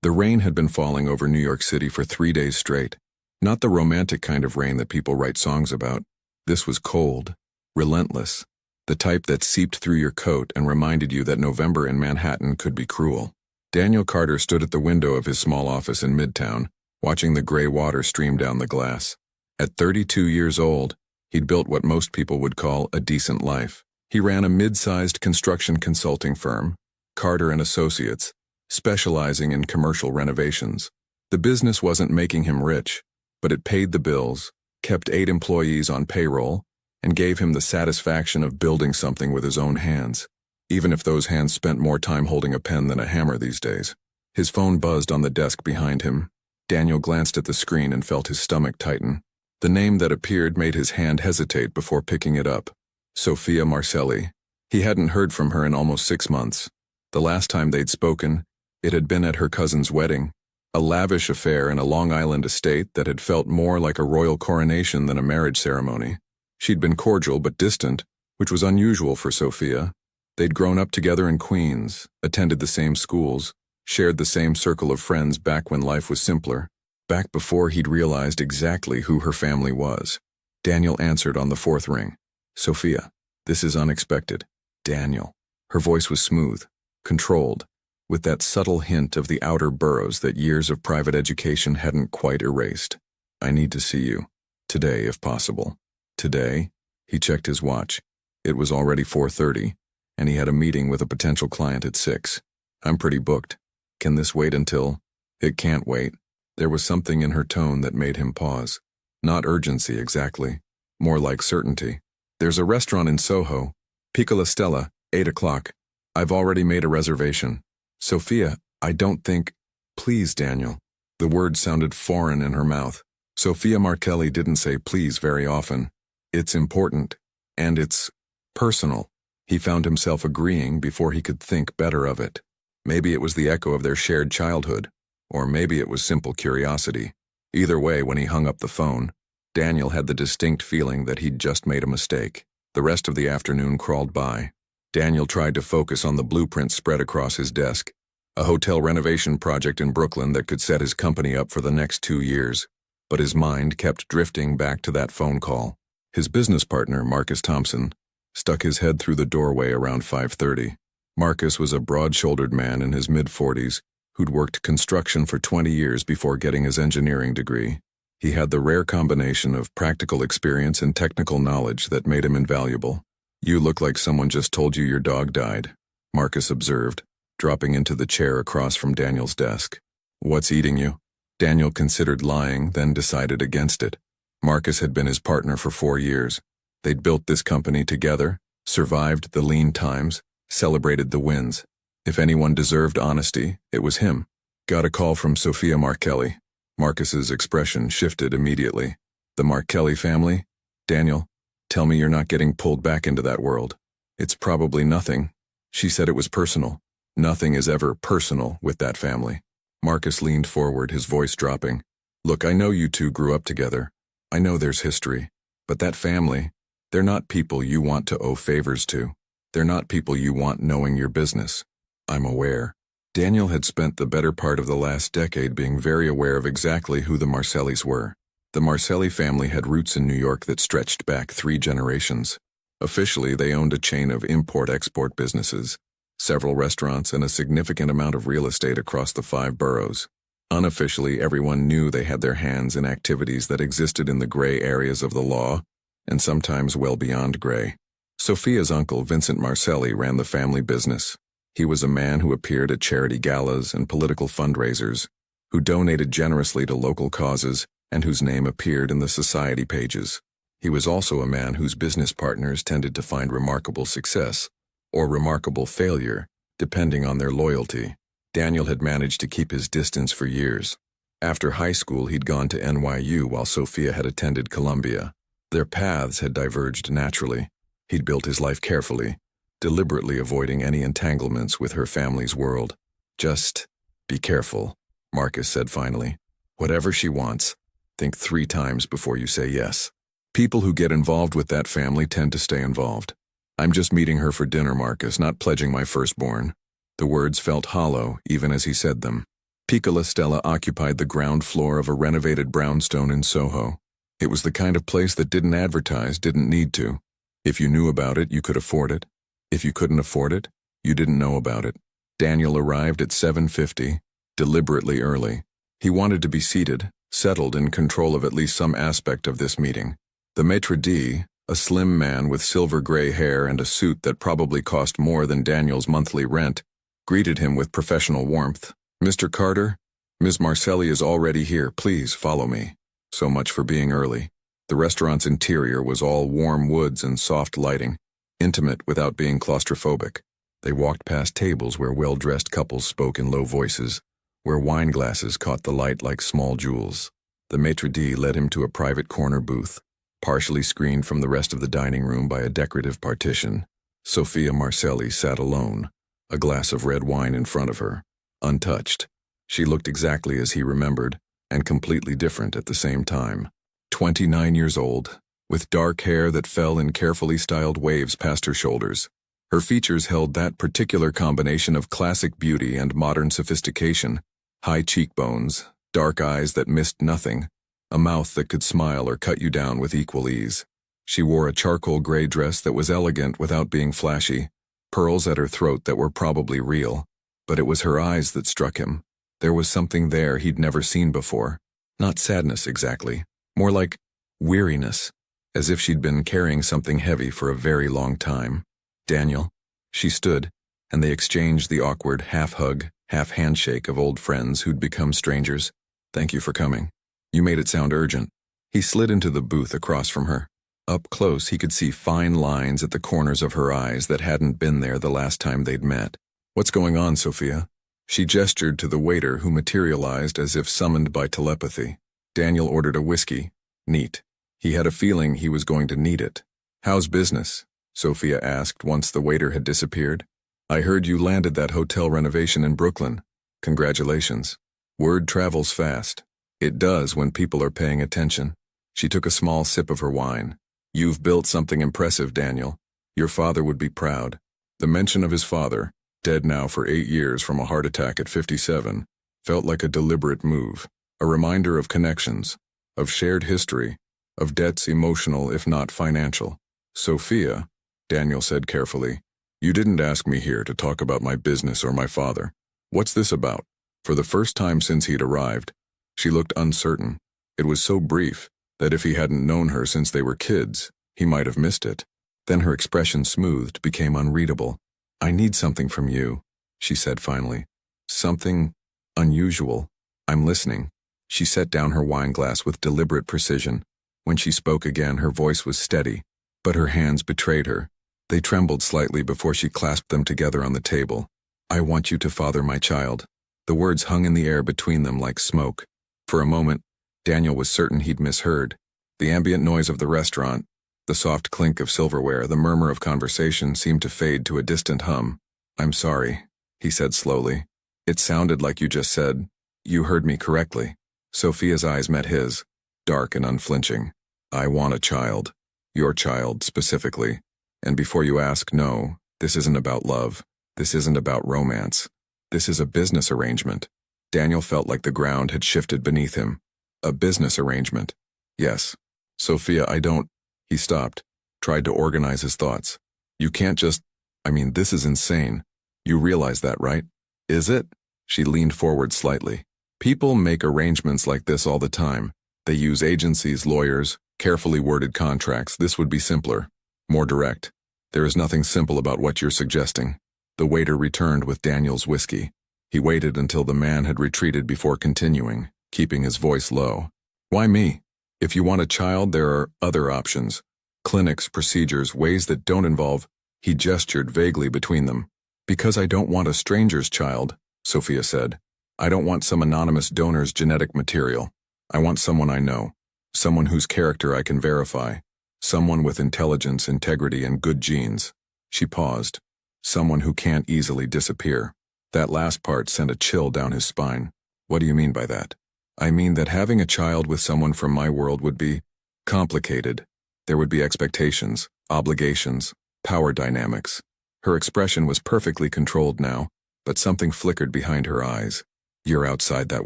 The rain had been falling over New York City for 3 days straight. Not the romantic kind of rain that people write songs about. This was cold, relentless, the type that seeped through your coat and reminded you that November in Manhattan could be cruel. Daniel Carter stood at the window of his small office in Midtown, watching the gray water stream down the glass. At 32 years old, he'd built what most people would call a decent life. He ran a mid-sized construction consulting firm, Carter and Associates, specializing in commercial renovations. The business wasn't making him rich, but it paid the bills, kept 8 employees on payroll, and gave him the satisfaction of building something with his own hands, even if those hands spent more time holding a pen than a hammer these days. His phone buzzed on the desk behind him. Daniel glanced at the screen and felt his stomach tighten. The name that appeared made his hand hesitate before picking it up. Sophia Marcelli. He hadn't heard from her in almost 6 months. The last time they'd spoken, it had been at her cousin's wedding, a lavish affair in a Long Island estate that had felt more like a royal coronation than a marriage ceremony. She'd been cordial but distant, which was unusual for Sophia. They'd grown up together in Queens, attended the same schools, shared the same circle of friends back when life was simpler, back before he'd realized exactly who her family was. Daniel answered on the 4th ring. Sophia, this is unexpected. Daniel. Her voice was smooth, controlled, with that subtle hint of the outer boroughs that years of private education hadn't quite erased. I need to see you. Today, if possible. Today? He checked his watch. It was already 4:30, and he had a meeting with a potential client at 6. I'm pretty booked. Can this wait until? It can't wait. There was something in her tone that made him pause. Not urgency exactly, more like certainty. There's a restaurant in Soho, Piccola Stella, 8 o'clock. I've already made a reservation. Sophia, I don't think... Please, Daniel. The word sounded foreign in her mouth. Sophia Marcelli didn't say please very often. It's important, and it's personal. He found himself agreeing before he could think better of it. Maybe it was the echo of their shared childhood, or maybe it was simple curiosity. Either way, when he hung up the phone, Daniel had the distinct feeling that he'd just made a mistake. The rest of the afternoon crawled by. Daniel tried to focus on the blueprints spread across his desk, a hotel renovation project in Brooklyn that could set his company up for the next 2 years. But his mind kept drifting back to that phone call. His business partner, Marcus Thompson, stuck his head through the doorway around 5:30. Marcus was a broad-shouldered man in his mid-40s who'd worked construction for 20 years before getting his engineering degree. He had the rare combination of practical experience and technical knowledge that made him invaluable. You look like someone just told you your dog died, Marcus observed, dropping into the chair across from Daniel's desk. What's eating you? Daniel considered lying, then decided against it. Marcus had been his partner for 4 years. They'd built this company together, survived the lean times, celebrated the wins. If anyone deserved honesty, it was him. Got a call from Sophia Marcelli. Marcus's expression shifted immediately. The Marcelli family? Daniel, tell me you're not getting pulled back into that world. It's probably nothing. She said it was personal. Nothing is ever personal with that family. Marcus leaned forward, his voice dropping. Look, I know you two grew up together. I know there's history. But that family, they're not people you want to owe favors to. They're not people you want knowing your business. I'm aware. Daniel had spent the better part of the last decade being very aware of exactly who the Marcellis were. The Marcelli family had roots in New York that stretched back 3 generations. Officially, they owned a chain of import-export businesses, several restaurants, and a significant amount of real estate across the 5 boroughs. Unofficially, everyone knew they had their hands in activities that existed in the gray areas of the law, and sometimes well beyond gray. Sophia's uncle, Vincent Marcelli, ran the family business. He was a man who appeared at charity galas and political fundraisers, who donated generously to local causes, and whose name appeared in the society pages. He was also a man whose business partners tended to find remarkable success, or remarkable failure, depending on their loyalty. Daniel had managed to keep his distance for years. After high school, he'd gone to NYU while Sophia had attended Columbia. Their paths had diverged naturally. He'd built his life carefully, deliberately avoiding any entanglements with her family's world. Just be careful, Marcus said finally. Whatever she wants, think 3 times before you say yes. People who get involved with that family tend to stay involved. I'm just meeting her for dinner, Marcus, not pledging my firstborn. The words felt hollow even as he said them. Piccola Stella occupied the ground floor of a renovated brownstone in Soho. It was the kind of place that didn't advertise, didn't need to. If you knew about it, you could afford it. If you couldn't afford it, you didn't know about it. Daniel arrived at 7:50, deliberately early. He wanted to be seated, settled, in control of at least some aspect of this meeting. The maitre d', a slim man with silver-gray hair and a suit that probably cost more than Daniel's monthly rent, greeted him with professional warmth. "Mr. Carter, Ms. Marcelli is already here. Please follow me." So much for being early. The restaurant's interior was all warm woods and soft lighting, intimate without being claustrophobic. They walked past tables where well-dressed couples spoke in low voices, where wine glasses caught the light like small jewels. The maitre d' led him to a private corner booth, partially screened from the rest of the dining room by a decorative partition. Sophia Marcelli sat alone, a glass of red wine in front of her, untouched. She looked exactly as he remembered, and completely different at the same time. 29 years old, with dark hair that fell in carefully styled waves past her shoulders. Her features held that particular combination of classic beauty and modern sophistication: high cheekbones, dark eyes that missed nothing, a mouth that could smile or cut you down with equal ease. She wore a charcoal gray dress that was elegant without being flashy, pearls at her throat that were probably real. But it was her eyes that struck him. There was something there he'd never seen before. Not sadness exactly, more like weariness, as if she'd been carrying something heavy for a very long time. "Daniel." She stood, and they exchanged the awkward half-hug, half-handshake of old friends who'd become strangers. "Thank you for coming. You made it sound urgent." He slid into the booth across from her. Up close, he could see fine lines at the corners of her eyes that hadn't been there the last time they'd met. "What's going on, Sophia?" She gestured to the waiter, who materialized as if summoned by telepathy. Daniel ordered a whiskey. Neat. He had a feeling he was going to need it. "How's business?" Sophia asked once the waiter had disappeared. "I heard you landed that hotel renovation in Brooklyn. Congratulations. Word travels fast. It does when people are paying attention." She took a small sip of her wine. "You've built something impressive, Daniel. Your father would be proud." The mention of his father, dead now for 8 years from a heart attack at 57, felt like a deliberate move, a reminder of connections, of shared history, of debts emotional if not financial. "Sophia," Daniel said carefully, "you didn't ask me here to talk about my business or my father. What's this about?" For the first time since he'd arrived, she looked uncertain. It was so brief that if he hadn't known her since they were kids, he might have missed it. Then her expression smoothed, became unreadable. "I need something from you," she said finally. "Something unusual. I'm listening." She set down her wine glass with deliberate precision. When she spoke again, her voice was steady, but her hands betrayed her. They trembled slightly before she clasped them together on the table. "I want you to father my child." The words hung in the air between them like smoke. For a moment, Daniel was certain he'd misheard. The ambient noise of the restaurant, the soft clink of silverware, the murmur of conversation seemed to fade to a distant hum. "I'm sorry," he said slowly. "It sounded like you just said, you heard me correctly." Sophia's eyes met his, dark and unflinching. "I want a child. Your child, specifically. And before you ask, no, this isn't about love. This isn't about romance. This is a business arrangement." Daniel felt like the ground had shifted beneath him. "A business arrangement." "Yes. Sophia, I don't—" He stopped, tried to organize his thoughts. "You can't just— this is insane. You realize that, right?" "Is it?" She leaned forward slightly. "People make arrangements like this all the time. They use agencies, lawyers, carefully worded contracts. This would be simpler, more direct. There is nothing simple about what you're suggesting." The waiter returned with Daniel's whiskey. He waited until the man had retreated before continuing, keeping his voice low. "Why me? If you want a child, there are other options. Clinics, procedures, ways that don't involve—" He gestured vaguely between them. "Because I don't want a stranger's child," Sophia said. "I don't want some anonymous donor's genetic material. I want someone I know, someone whose character I can verify, someone with intelligence, integrity, and good genes." She paused. "Someone who can't easily disappear." That last part sent a chill down his spine. "What do you mean by that?" "I mean that having a child with someone from my world would be complicated. There would be expectations, obligations, power dynamics." Her expression was perfectly controlled now, but something flickered behind her eyes. You're outside that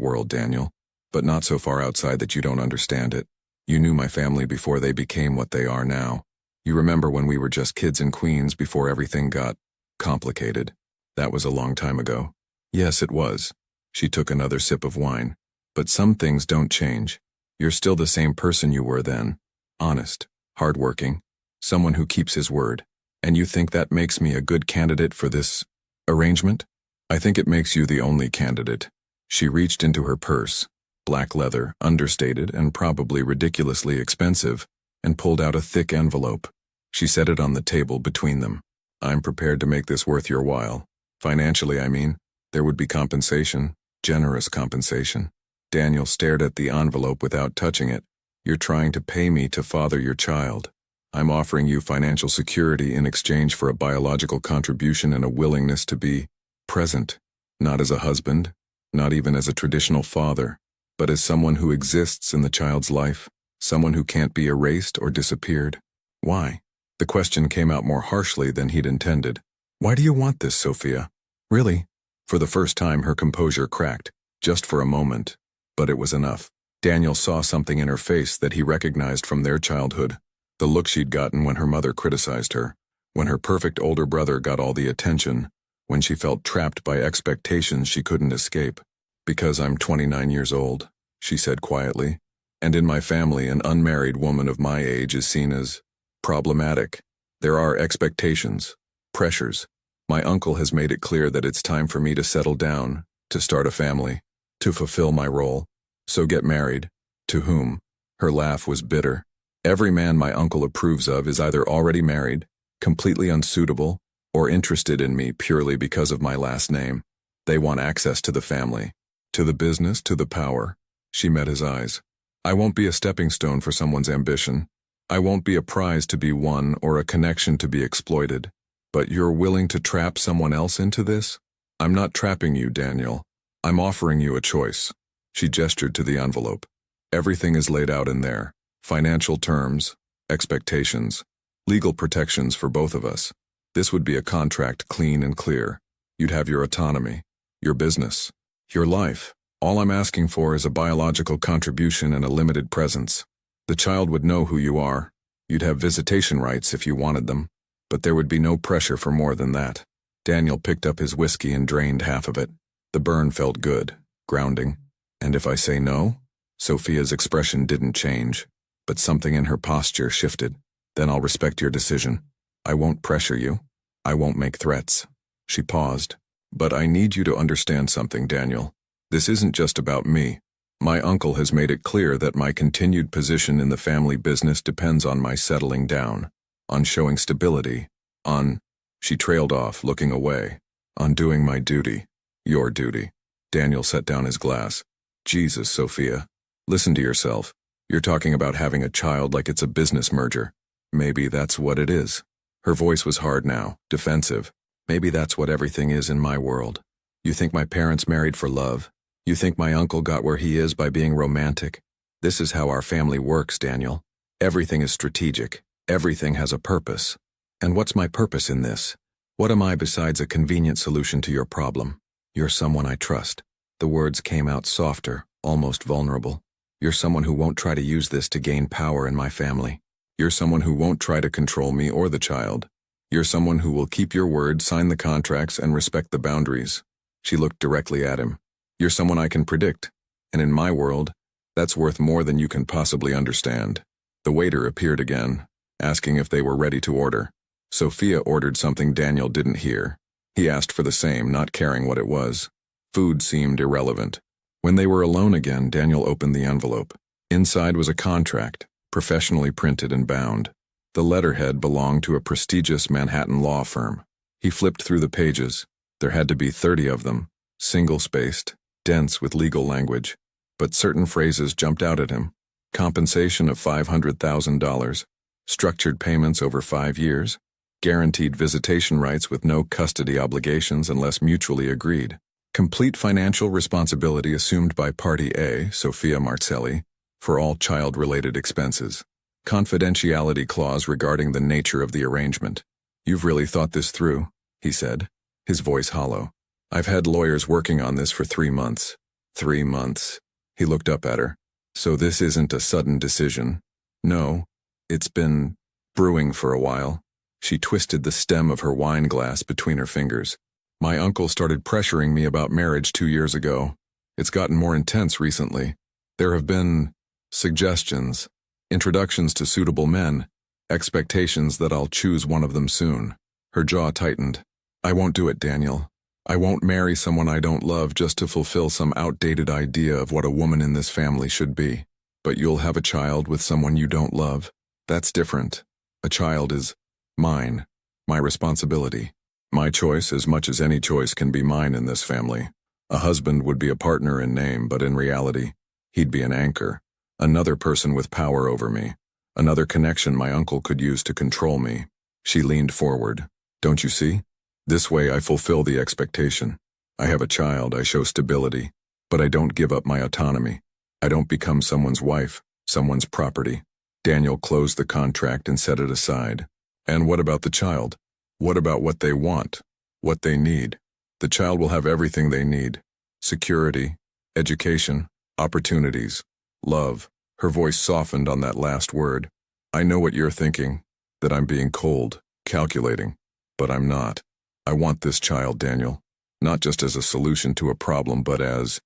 world, Daniel, but not so far outside that you don't understand it. You knew my family before they became what they are now. You remember when we were just kids in Queens before everything got complicated. That was a long time ago. Yes, it was. She took another sip of wine. But some things don't change. You're still the same person you were then. Honest, hardworking, someone who keeps his word. And you think that makes me a good candidate for this arrangement? I think it makes you the only candidate. She reached into her purse, black leather, understated and probably ridiculously expensive, and pulled out a thick envelope. She set it on the table between them. I'm prepared to make this worth your while. Financially, I mean. There would be compensation, generous compensation. Daniel stared at the envelope without touching it. You're trying to pay me to father your child. I'm offering you financial security in exchange for a biological contribution and a willingness to be present, not as a husband, not even as a traditional father, but as someone who exists in the child's life, someone who can't be erased or disappeared. Why? The question came out more harshly than he'd intended. Why do you want this, Sophia? Really? For the first time, her composure cracked, just for a moment. But it was enough. Daniel saw something in her face that he recognized from their childhood. The look she'd gotten when her mother criticized her, when her perfect older brother got all the attention, when she felt trapped by expectations she couldn't escape. Because I'm 29 years old, she said quietly, and in my family an unmarried woman of my age is seen as problematic. There are expectations, pressures. My uncle has made it clear that it's time for me to settle down, to start a family, to fulfill my role. So get married. To whom? Her laugh was bitter. Every man my uncle approves of is either already married, completely unsuitable, or interested in me purely because of my last name. They want access to the family, to the business, to the power. She met his eyes. I won't be a stepping stone for someone's ambition. I won't be a prize to be won or a connection to be exploited. But you're willing to trap someone else into this? I'm not trapping you, Daniel. I'm offering you a choice. She gestured to the envelope. Everything is laid out in there. Financial terms, expectations, legal protections for both of us. This would be a contract clean and clear. You'd have your autonomy, your business, your life. All I'm asking for is a biological contribution and a limited presence. The child would know who you are. You'd have visitation rights if you wanted them. But there would be no pressure for more than that. Daniel picked up his whiskey and drained half of it. The burn felt good, grounding. And if I say no? Sophia's expression didn't change, but something in her posture shifted. Then I'll respect your decision. I won't pressure you. I won't make threats. She paused. But I need you to understand something, Daniel. This isn't just about me. My uncle has made it clear that my continued position in the family business depends on my settling down, on showing stability, on... She trailed off, looking away. On doing my duty. Your duty. Daniel set down his glass. Jesus, Sophia. Listen to yourself. You're talking about having a child like it's a business merger. Maybe that's what it is. Her voice was hard now, defensive. Maybe that's what everything is in my world. You think my parents married for love? You think my uncle got where he is by being romantic? This is how our family works, Daniel. Everything is strategic. Everything has a purpose. And what's my purpose in this? What am I besides a convenient solution to your problem? You're someone I trust. The words came out softer, almost vulnerable. You're someone who won't try to use this to gain power in my family. You're someone who won't try to control me or the child. You're someone who will keep your word, sign the contracts, and respect the boundaries. She looked directly at him. You're someone I can predict. And in my world, that's worth more than you can possibly understand. The waiter appeared again, asking if they were ready to order. Sophia ordered something Daniel didn't hear. He asked for the same, not caring what it was. Food seemed irrelevant. When they were alone again, Daniel opened the envelope. Inside was a contract, professionally printed and bound. The letterhead belonged to a prestigious Manhattan law firm. He flipped through the pages. There had to be 30 of them, single-spaced, dense with legal language. But certain phrases jumped out at him. Compensation of $500,000, structured payments over 5 years, guaranteed visitation rights with no custody obligations unless mutually agreed, complete financial responsibility assumed by Party A, Sophia Marcelli, for all child-related expenses, confidentiality clause regarding the nature of the arrangement. You've really thought this through, he said, his voice hollow. I've had lawyers working on this for 3 months. 3 months. He looked up at her. So this isn't a sudden decision. No, it's been brewing for a while. She twisted the stem of her wine glass between her fingers. My uncle started pressuring me about marriage 2 years ago. It's gotten more intense recently. There have been suggestions, introductions to suitable men, expectations that I'll choose one of them soon. Her jaw tightened. I won't do it, Daniel. I won't marry someone I don't love just to fulfill some outdated idea of what a woman in this family should be. But you'll have a child with someone you don't love. That's different. A child is mine, my responsibility. My choice as much as any choice can be mine in this family. A husband would be a partner in name, but in reality, he'd be an anchor. Another person with power over me. Another connection my uncle could use to control me. She leaned forward. Don't you see? This way I fulfill the expectation. I have a child, I show stability, but I don't give up my autonomy. I don't become someone's wife, someone's property. Daniel closed the contract and set it aside. And what about the child? What about what they want? What they need? The child will have everything they need. Security, education, opportunities, love. Her voice softened on that last word. I know what you're thinking, that I'm being cold, calculating, but I'm not. I want this child, Daniel, not just as a solution to a problem, but as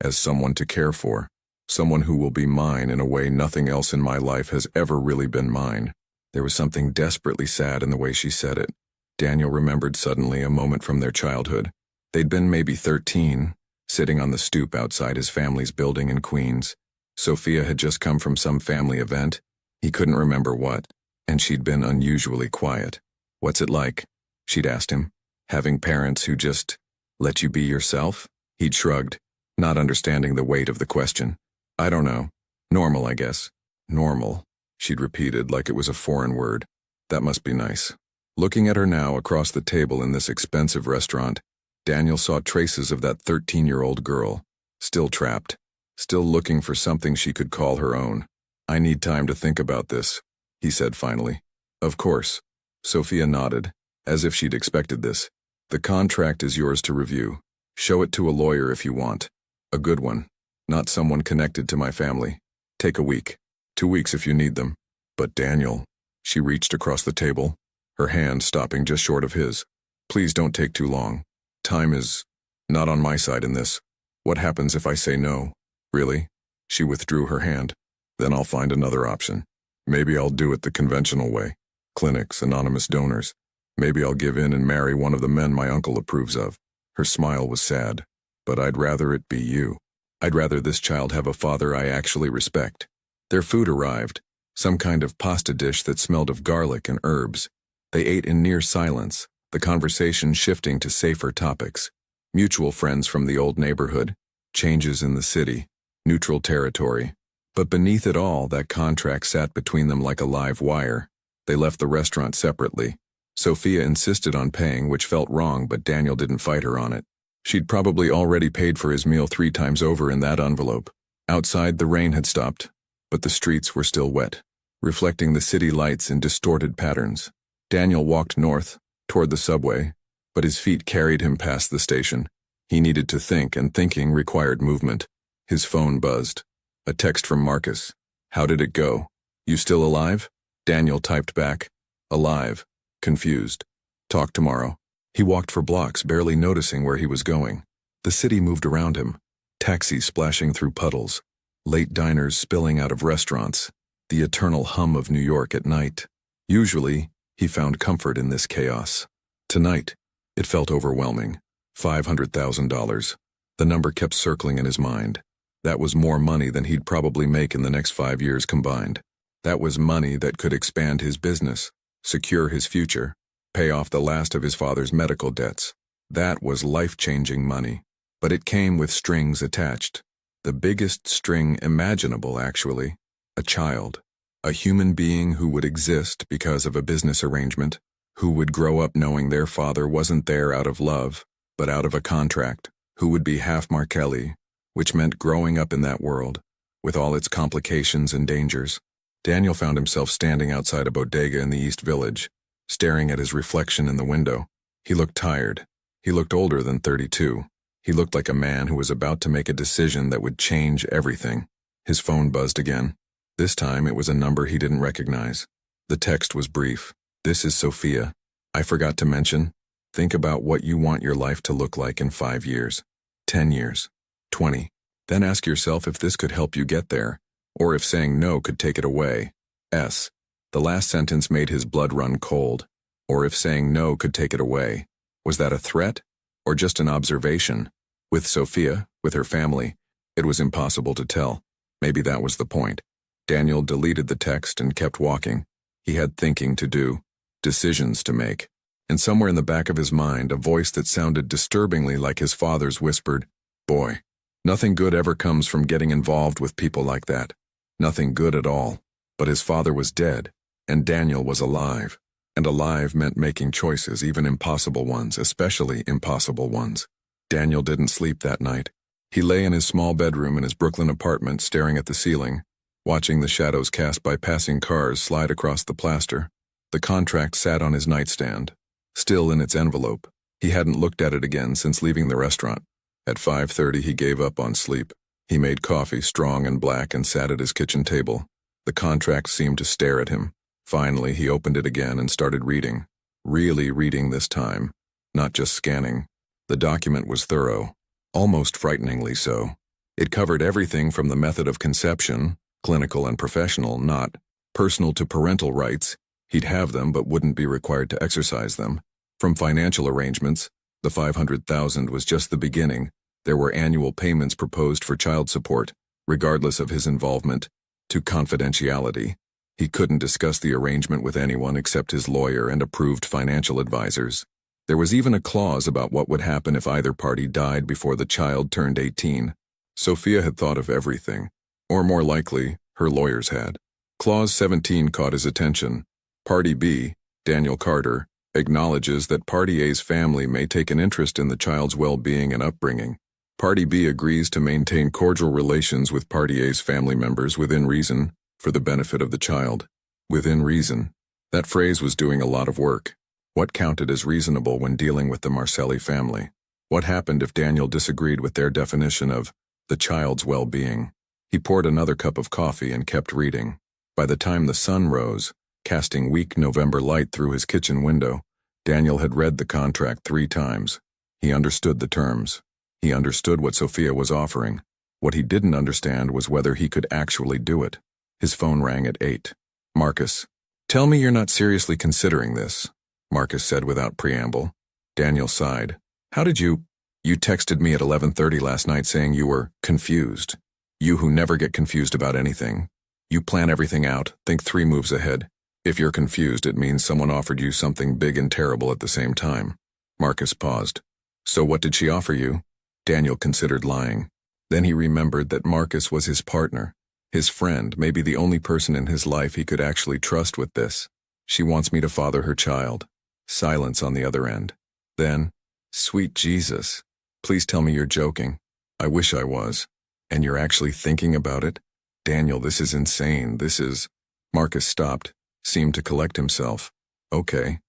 someone to care for, someone who will be mine in a way nothing else in my life has ever really been mine. There was something desperately sad in the way she said it. Daniel remembered suddenly a moment from their childhood. They'd been maybe 13, sitting on the stoop outside his family's building in Queens. Sophia had just come from some family event. He couldn't remember what, and she'd been unusually quiet. What's it like? She'd asked him. Having parents who just let you be yourself? He'd shrugged, not understanding the weight of the question. I don't know. Normal, I guess. Normal, she'd repeated like it was a foreign word. That must be nice. Looking at her now across the table in this expensive restaurant, Daniel saw traces of that 13-year-old girl, still trapped, still looking for something she could call her own. I need time to think about this, he said finally. Of course. Sophia nodded, as if she'd expected this. The contract is yours to review. Show it to a lawyer if you want. A good one, not someone connected to my family. Take a week. 2 weeks if you need them. But Daniel, she reached across the table, her hand stopping just short of his. Please don't take too long. Time is not on my side in this. What happens if I say no? Really? She withdrew her hand. Then I'll find another option. Maybe I'll do it the conventional way. Clinics, anonymous donors. Maybe I'll give in and marry one of the men my uncle approves of. Her smile was sad. But I'd rather it be you. I'd rather this child have a father I actually respect. Their food arrived, some kind of pasta dish that smelled of garlic and herbs. They ate in near silence, the conversation shifting to safer topics. Mutual friends from the old neighborhood, changes in the city, neutral territory. But beneath it all, that contract sat between them like a live wire. They left the restaurant separately. Sophia insisted on paying, which felt wrong, but Daniel didn't fight her on it. She'd probably already paid for his meal 3 times over in that envelope. Outside, the rain had stopped, but the streets were still wet, reflecting the city lights in distorted patterns. Daniel walked north, toward the subway, but his feet carried him past the station. He needed to think, and thinking required movement. His phone buzzed. A text from Marcus. How did it go? You still alive? Daniel typed back. Alive. Confused. Talk tomorrow. He walked for blocks, barely noticing where he was going. The city moved around him. Taxis splashing through puddles. Late diners spilling out of restaurants. The eternal hum of New York at night. Usually, he found comfort in this chaos. Tonight, it felt overwhelming. $500,000. The number kept circling in his mind. That was more money than he'd probably make in the next 5 years combined. That was money that could expand his business, secure his future, pay off the last of his father's medical debts. That was life-changing money. But it came with strings attached. The biggest string imaginable, actually. A child. A human being who would exist because of a business arrangement, who would grow up knowing their father wasn't there out of love, but out of a contract, who would be half Markelli, which meant growing up in that world, with all its complications and dangers. Daniel found himself standing outside a bodega in the East Village, staring at his reflection in the window. He looked tired. He looked older than 32. He looked like a man who was about to make a decision that would change everything. His phone buzzed again. This time it was a number he didn't recognize. The text was brief. "This is Sophia. I forgot to mention. Think about what you want your life to look like in 5 years, 10 years, 20. Then ask yourself if this could help you get there, or if saying no could take it away. The last sentence made his blood run cold. Or if saying no could take it away. Was that a threat? Or just an observation? With Sophia, with her family, it was impossible to tell. Maybe that was the point. Daniel deleted the text and kept walking. He had thinking to do, decisions to make. And somewhere in the back of his mind, a voice that sounded disturbingly like his father's whispered, "Boy, nothing good ever comes from getting involved with people like that. Nothing good at all." But his father was dead, and Daniel was alive. And alive meant making choices, even impossible ones, especially impossible ones. Daniel didn't sleep that night. He lay in his small bedroom in his Brooklyn apartment staring at the ceiling, watching the shadows cast by passing cars slide across the plaster. The contract sat on his nightstand, still in its envelope. He hadn't looked at it again since leaving the restaurant. At 5:30 he gave up on sleep. He made coffee, strong and black, and sat at his kitchen table. The contract seemed to stare at him. Finally, he opened it again and started reading. Really reading this time, not just scanning. The document was thorough, almost frighteningly so. It covered everything from the method of conception, clinical and professional, not personal, to parental rights. He'd have them but wouldn't be required to exercise them. From financial arrangements, the $500,000 was just the beginning. There were annual payments proposed for child support, regardless of his involvement, to confidentiality. He couldn't discuss the arrangement with anyone except his lawyer and approved financial advisors. There was even a clause about what would happen if either party died before the child turned 18. Sophia had thought of everything, or more likely, her lawyers had. Clause 17 caught his attention. Party B, Daniel Carter, acknowledges that Party A's family may take an interest in the child's well-being and upbringing. Party B agrees to maintain cordial relations with Party A's family members within reason, for the benefit of the child. Within reason. That phrase was doing a lot of work. What counted as reasonable when dealing with the Marcelli family? What happened if Daniel disagreed with their definition of the child's well-being? He poured another cup of coffee and kept reading. By the time the sun rose, casting weak November light through his kitchen window, Daniel had read the contract 3 times. He understood the terms. He understood what Sophia was offering. What he didn't understand was whether he could actually do it. His phone rang at 8. "Marcus, tell me you're not seriously considering this," Marcus said without preamble. Daniel sighed. "How did you texted me at 11:30 last night saying you were confused. You who never get confused about anything. You plan everything out, think 3 moves ahead. If you're confused, it means someone offered you something big and terrible at the same time." Marcus paused. "So what did she offer you?" Daniel considered lying. Then he remembered that Marcus was his partner. His friend, maybe the only person in his life he could actually trust with this. "She wants me to father her child." Silence on the other end. Then, "Sweet Jesus. Please tell me you're joking." "I wish I was." "And you're actually thinking about it?" "Daniel, this is insane. This is—" Marcus stopped, seemed to collect himself. Okay.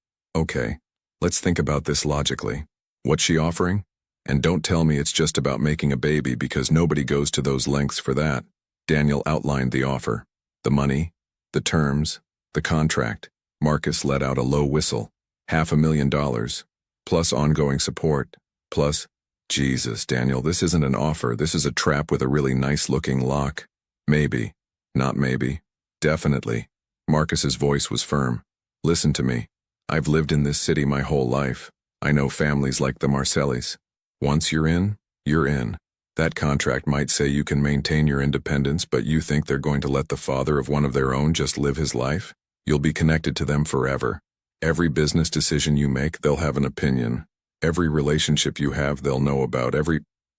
Let's think about this logically. What's she offering? And don't tell me it's just about making a baby, because nobody goes to those lengths for that. Daniel outlined the offer. The money, the terms, the contract. Marcus let out a low whistle. $500,000, plus ongoing support, plus— Jesus, Daniel, this isn't an offer. This is a trap with a really nice-looking lock. Maybe. Not maybe. Definitely. Marcus's voice was firm. "Listen to me. I've lived in this city my whole life. I know families like the Marcellis. Once you're in, you're in. That contract might say you can maintain your independence, but you think they're going to let the father of one of their own just live his life? You'll be connected to them forever. Every business decision you make, they'll have an opinion. Every relationship you have, they'll know about.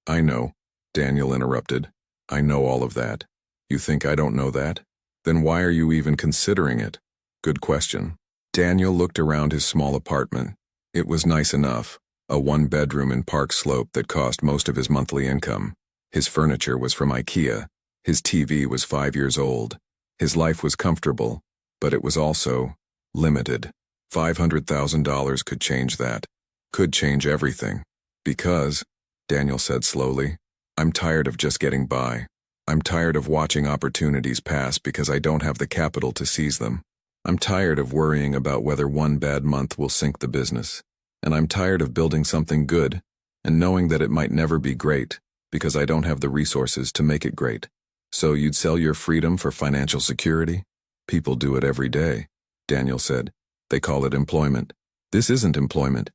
I know," Daniel interrupted. "I know all of that. You think I don't know that? Then why are you even considering it?" "Good question." Daniel looked around his small apartment. It was nice enough. A 1-bedroom in Park Slope that cost most of his monthly income. His furniture was from IKEA. His TV was 5 years old. His life was comfortable, but it was also limited. $500,000 could change that. Could change everything. Because Daniel said slowly. I'm tired of just getting by. I'm tired of watching opportunities pass because I don't have the capital to seize them. I'm tired of worrying about whether one bad month will sink the business. And I'm tired of building something good and knowing that it might never be great because I don't have the resources to make it great. So you'd sell your freedom for financial security? People do it every day, Daniel said. They call it employment. This isn't employment.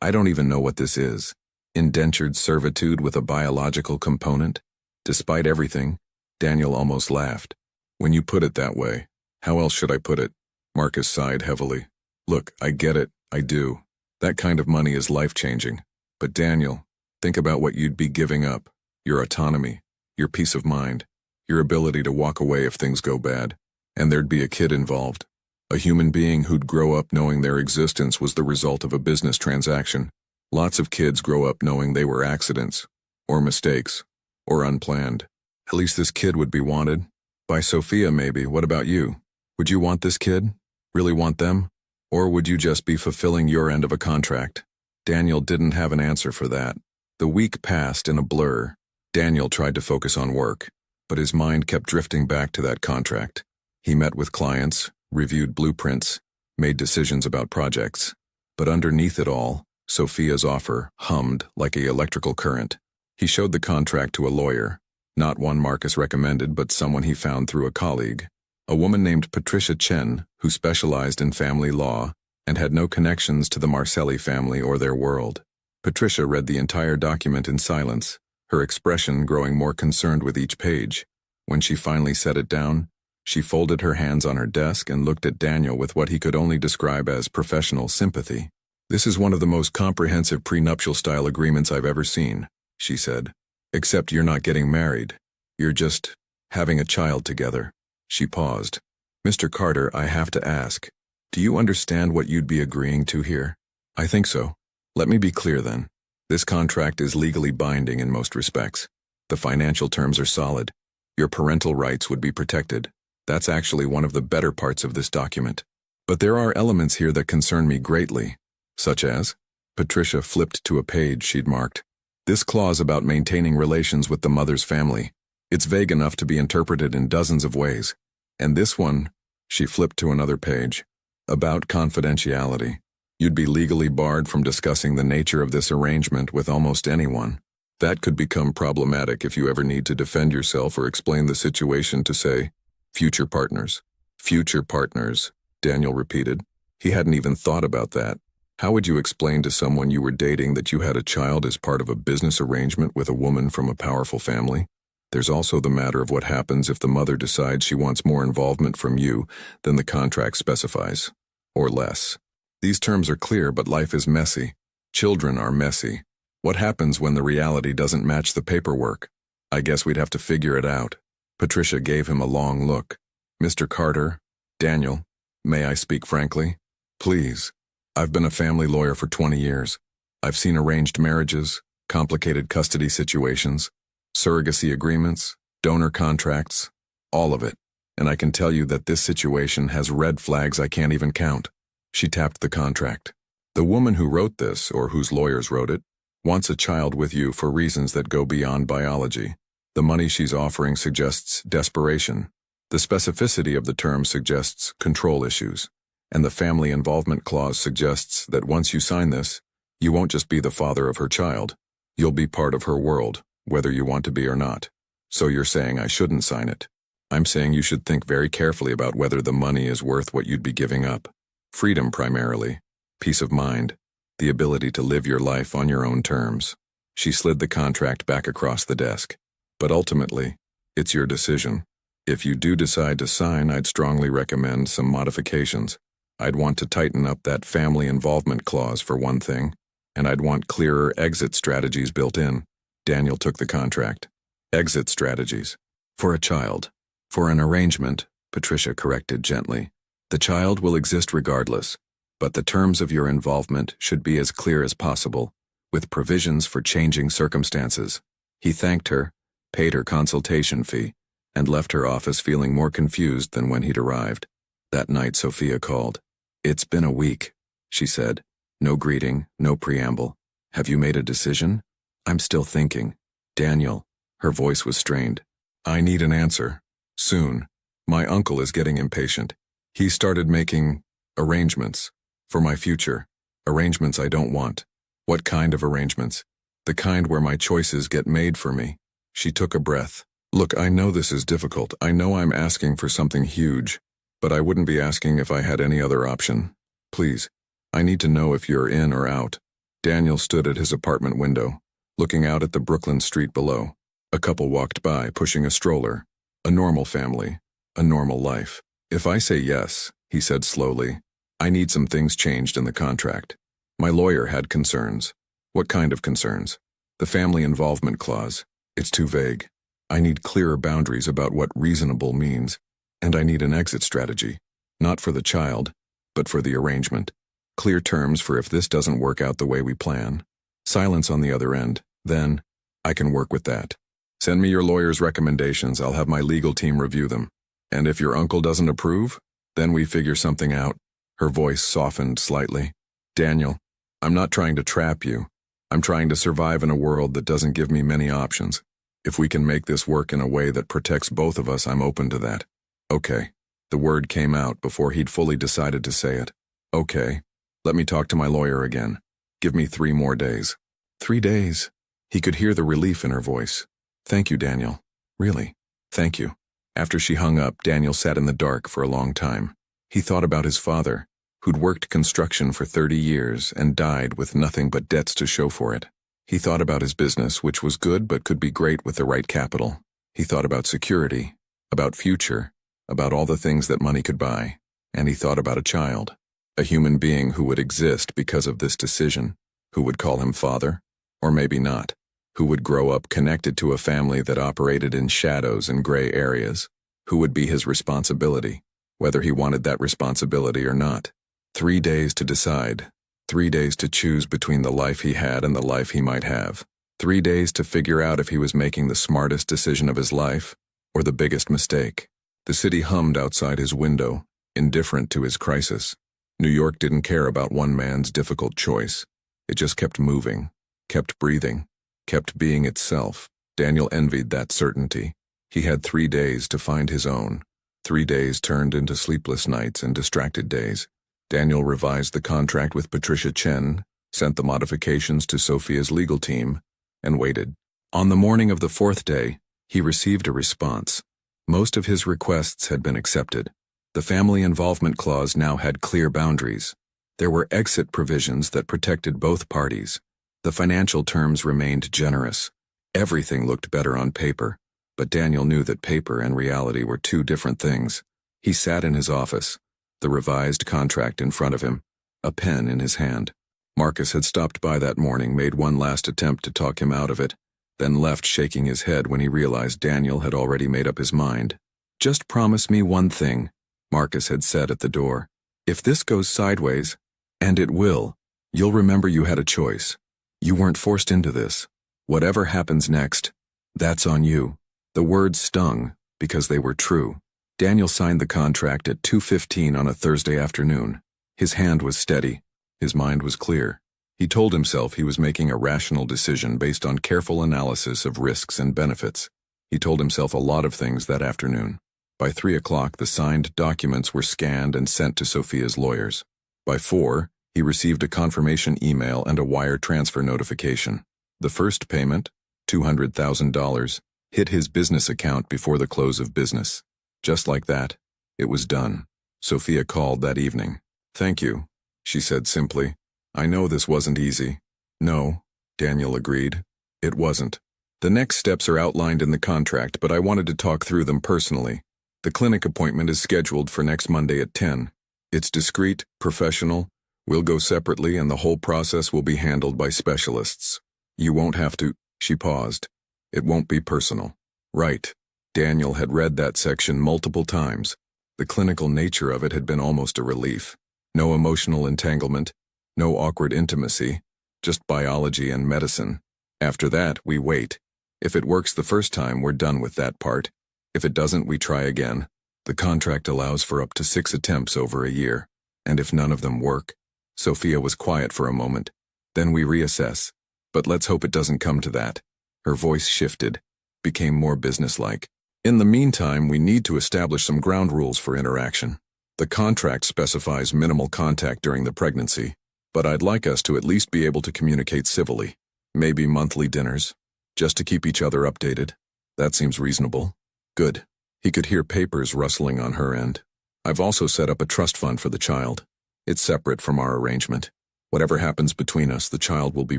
I don't even know what this is. Indentured servitude with a biological component? Despite everything, Daniel almost laughed. When you put it that way, how else should I put it? Marcus sighed heavily. Look, I get it, I do. That kind of money is life-changing. But Daniel, think about what you'd be giving up. Your autonomy, your peace of mind, your ability to walk away if things go bad. And there'd be a kid involved. A human being who'd grow up knowing their existence was the result of a business transaction. Lots of kids grow up knowing they were accidents, or mistakes, or unplanned. At least this kid would be wanted. By Sophia, maybe. What about you? Would you want this kid? Really want them? Or would you just be fulfilling your end of a contract? Daniel didn't have an answer for that. The week passed in a blur. Daniel tried to focus on work, but his mind kept drifting back to that contract. He met with clients, reviewed blueprints, made decisions about projects. But underneath it all, Sophia's offer hummed like an electrical current. He showed the contract to a lawyer, not one Marcus recommended, but someone he found through a colleague. A woman named Patricia Chen, who specialized in family law and had no connections to the Marcelli family or their world. Patricia read the entire document in silence, her expression growing more concerned with each page. When she finally set it down, she folded her hands on her desk and looked at Daniel with what he could only describe as professional sympathy. This is one of the most comprehensive prenuptial-style agreements I've ever seen, she said. Except you're not getting married. You're just having a child together. She paused. Mr. Carter, I have to ask, do you understand what you'd be agreeing to here? I think so. Let me be clear then. This contract is legally binding in most respects. The financial terms are solid. Your parental rights would be protected. That's actually one of the better parts of this document. But there are elements here that concern me greatly, such as, Patricia flipped to a page she'd marked. This clause about maintaining relations with the mother's family. It's vague enough to be interpreted in dozens of ways. And this one, she flipped to another page, about confidentiality. You'd be legally barred from discussing the nature of this arrangement with almost anyone. That could become problematic if you ever need to defend yourself or explain the situation to, say, future partners. Future partners, Daniel repeated. He hadn't even thought about that. How would you explain to someone you were dating that you had a child as part of a business arrangement with a woman from a powerful family? There's also the matter of what happens if the mother decides she wants more involvement from you than the contract specifies, or less. These terms are clear, but life is messy. Children are messy. What happens when the reality doesn't match the paperwork? I guess we'd have to figure it out. Patricia gave him a long look. Mr. Carter, Daniel, may I speak frankly? Please. I've been a family lawyer for 20 years. I've seen arranged marriages, complicated custody situations, surrogacy agreements, donor contracts, all of it. And I can tell you that this situation has red flags I can't even count. She tapped the contract. The woman who wrote this, or whose lawyers wrote it, wants a child with you for reasons that go beyond biology. The money she's offering suggests desperation. The specificity of the term suggests control issues. And the family involvement clause suggests that once you sign this, you won't just be the father of her child. You'll be part of her world, whether you want to be or not. So you're saying I shouldn't sign it. I'm saying you should think very carefully about whether the money is worth what you'd be giving up. Freedom primarily. Peace of mind. The ability to live your life on your own terms. She slid the contract back across the desk. But ultimately, it's your decision. If you do decide to sign, I'd strongly recommend some modifications. I'd want to tighten up that family involvement clause for one thing, and I'd want clearer exit strategies built in. Daniel took the contract. Exit strategies. For a child. For an arrangement, Patricia corrected gently. The child will exist regardless, but the terms of your involvement should be as clear as possible, with provisions for changing circumstances. He thanked her, paid her consultation fee, and left her office feeling more confused than when he'd arrived. That night Sophia called. It's been a week, she said. No greeting, no preamble. Have you made a decision? I'm still thinking. Daniel. Her voice was strained. I need an answer. Soon. My uncle is getting impatient. He started making arrangements for my future. Arrangements I don't want. What kind of arrangements? The kind where my choices get made for me. She took a breath. Look, I know this is difficult. I know I'm asking for something huge, but I wouldn't be asking if I had any other option. Please, I need to know if you're in or out. Daniel stood at his apartment window, looking out at the Brooklyn street below. A couple walked by, pushing a stroller. A normal family. A normal life. If I say yes, he said slowly, I need some things changed in the contract. My lawyer had concerns. What kind of concerns? The family involvement clause. It's too vague. I need clearer boundaries about what reasonable means. And I need an exit strategy. Not for the child, but for the arrangement. Clear terms for if this doesn't work out the way we plan. Silence on the other end. Then, I can work with that. Send me your lawyer's recommendations. I'll have my legal team review them. And if your uncle doesn't approve, then we figure something out. Her voice softened slightly. Daniel, I'm not trying to trap you. I'm trying to survive in a world that doesn't give me many options. If we can make this work in a way that protects both of us, I'm open to that. Okay. The word came out before he'd fully decided to say it. Okay. Let me talk to my lawyer again. Give me 3 more days. 3 days? He could hear the relief in her voice. Thank you, Daniel. Really. Thank you. After she hung up, Daniel sat in the dark for a long time. He thought about his father, who'd worked construction for 30 years and died with nothing but debts to show for it. He thought about his business, which was good but could be great with the right capital. He thought about security, about future, about all the things that money could buy. And he thought about a child, a human being who would exist because of this decision, who would call him father, or maybe not, who would grow up connected to a family that operated in shadows and gray areas, who would be his responsibility, whether he wanted that responsibility or not. 3 days to decide. 3 days to choose between the life he had and the life he might have. 3 days to figure out if he was making the smartest decision of his life or the biggest mistake. The city hummed outside his window, indifferent to his crisis. New York didn't care about one man's difficult choice. It just kept moving, kept breathing, kept being itself. Daniel envied that certainty. He had 3 days to find his own. 3 days turned into sleepless nights and distracted days. Daniel revised the contract with Patricia Chen, sent the modifications to Sophia's legal team, and waited. On the morning of the 4th day, he received a response. Most of his requests had been accepted. The family involvement clause now had clear boundaries. There were exit provisions that protected both parties. The financial terms remained generous. Everything looked better on paper, but Daniel knew that paper and reality were 2 different things. He sat in his office, the revised contract in front of him, a pen in his hand. Marcus had stopped by that morning, made one last attempt to talk him out of it, then left shaking his head when he realized Daniel had already made up his mind. Just promise me one thing, Marcus had said at the door. If this goes sideways, and it will, you'll remember you had a choice. You weren't forced into this. Whatever happens next, that's on you. The words stung because they were true. Daniel signed the contract at 2:15 on a Thursday afternoon. His hand was steady. His mind was clear. He told himself he was making a rational decision based on careful analysis of risks and benefits. He told himself a lot of things that afternoon. By 3 o'clock, the signed documents were scanned and sent to Sophia's lawyers. By 4, he received a confirmation email and a wire transfer notification. The first payment, $200,000, hit his business account before the close of business. Just like that, it was done. Sophia called that evening. Thank you, she said simply. I know this wasn't easy. No, Daniel agreed. It wasn't. The next steps are outlined in the contract, but I wanted to talk through them personally. The clinic appointment is scheduled for next Monday at 10. It's discreet, professional. We'll go separately and the whole process will be handled by specialists. You won't have to, she paused. It won't be personal. Right. Daniel had read that section multiple times. The clinical nature of it had been almost a relief. No emotional entanglement, no awkward intimacy, just biology and medicine. After that, we wait. If it works the first time, we're done with that part. If it doesn't, we try again. The contract allows for up to 6 attempts over a year. And if none of them work, Sophia was quiet for a moment. Then we reassess. But let's hope it doesn't come to that. Her voice shifted, became more businesslike. In the meantime, we need to establish some ground rules for interaction. The contract specifies minimal contact during the pregnancy, but I'd like us to at least be able to communicate civilly. Maybe monthly dinners, just to keep each other updated. That seems reasonable. Good. He could hear papers rustling on her end. I've also set up a trust fund for the child. It's separate from our arrangement. Whatever happens between us, the child will be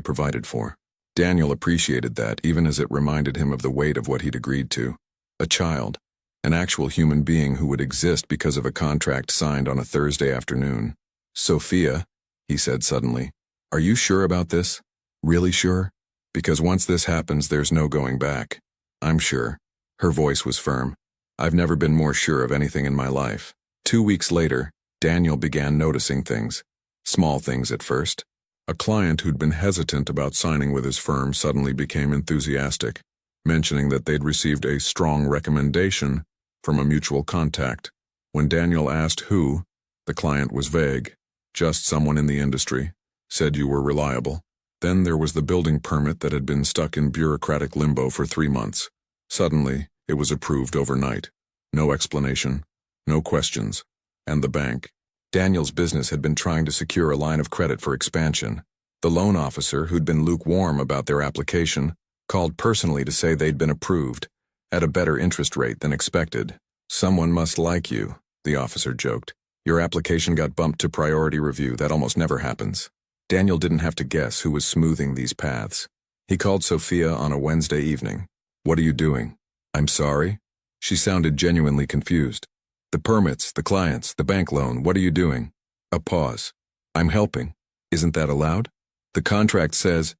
provided for. Daniel appreciated that, even as it reminded him of the weight of what he'd agreed to. A child. An actual human being who would exist because of a contract signed on a Thursday afternoon. Sophia, he said suddenly, are you sure about this? Really sure? Because once this happens, there's no going back. I'm sure. Her voice was firm. I've never been more sure of anything in my life. 2 weeks later, Daniel began noticing things. Small things at first. A client who'd been hesitant about signing with his firm suddenly became enthusiastic, mentioning that they'd received a strong recommendation from a mutual contact. When Daniel asked who, the client was vague. Just someone in the industry. Said you were reliable. Then there was the building permit that had been stuck in bureaucratic limbo for 3 months. Suddenly, it was approved overnight. No explanation, no questions. And the bank. Daniel's business had been trying to secure a line of credit for expansion. The loan officer, who'd been lukewarm about their application, called personally to say they'd been approved, at a better interest rate than expected. Someone must like you, the officer joked. Your application got bumped to priority review. That almost never happens. Daniel didn't have to guess who was smoothing these paths. He called Sophia on a Wednesday evening. What are you doing? I'm sorry? She sounded genuinely confused. The permits, the clients, the bank loan, what are you doing? A pause. I'm helping. Isn't that allowed? The contract says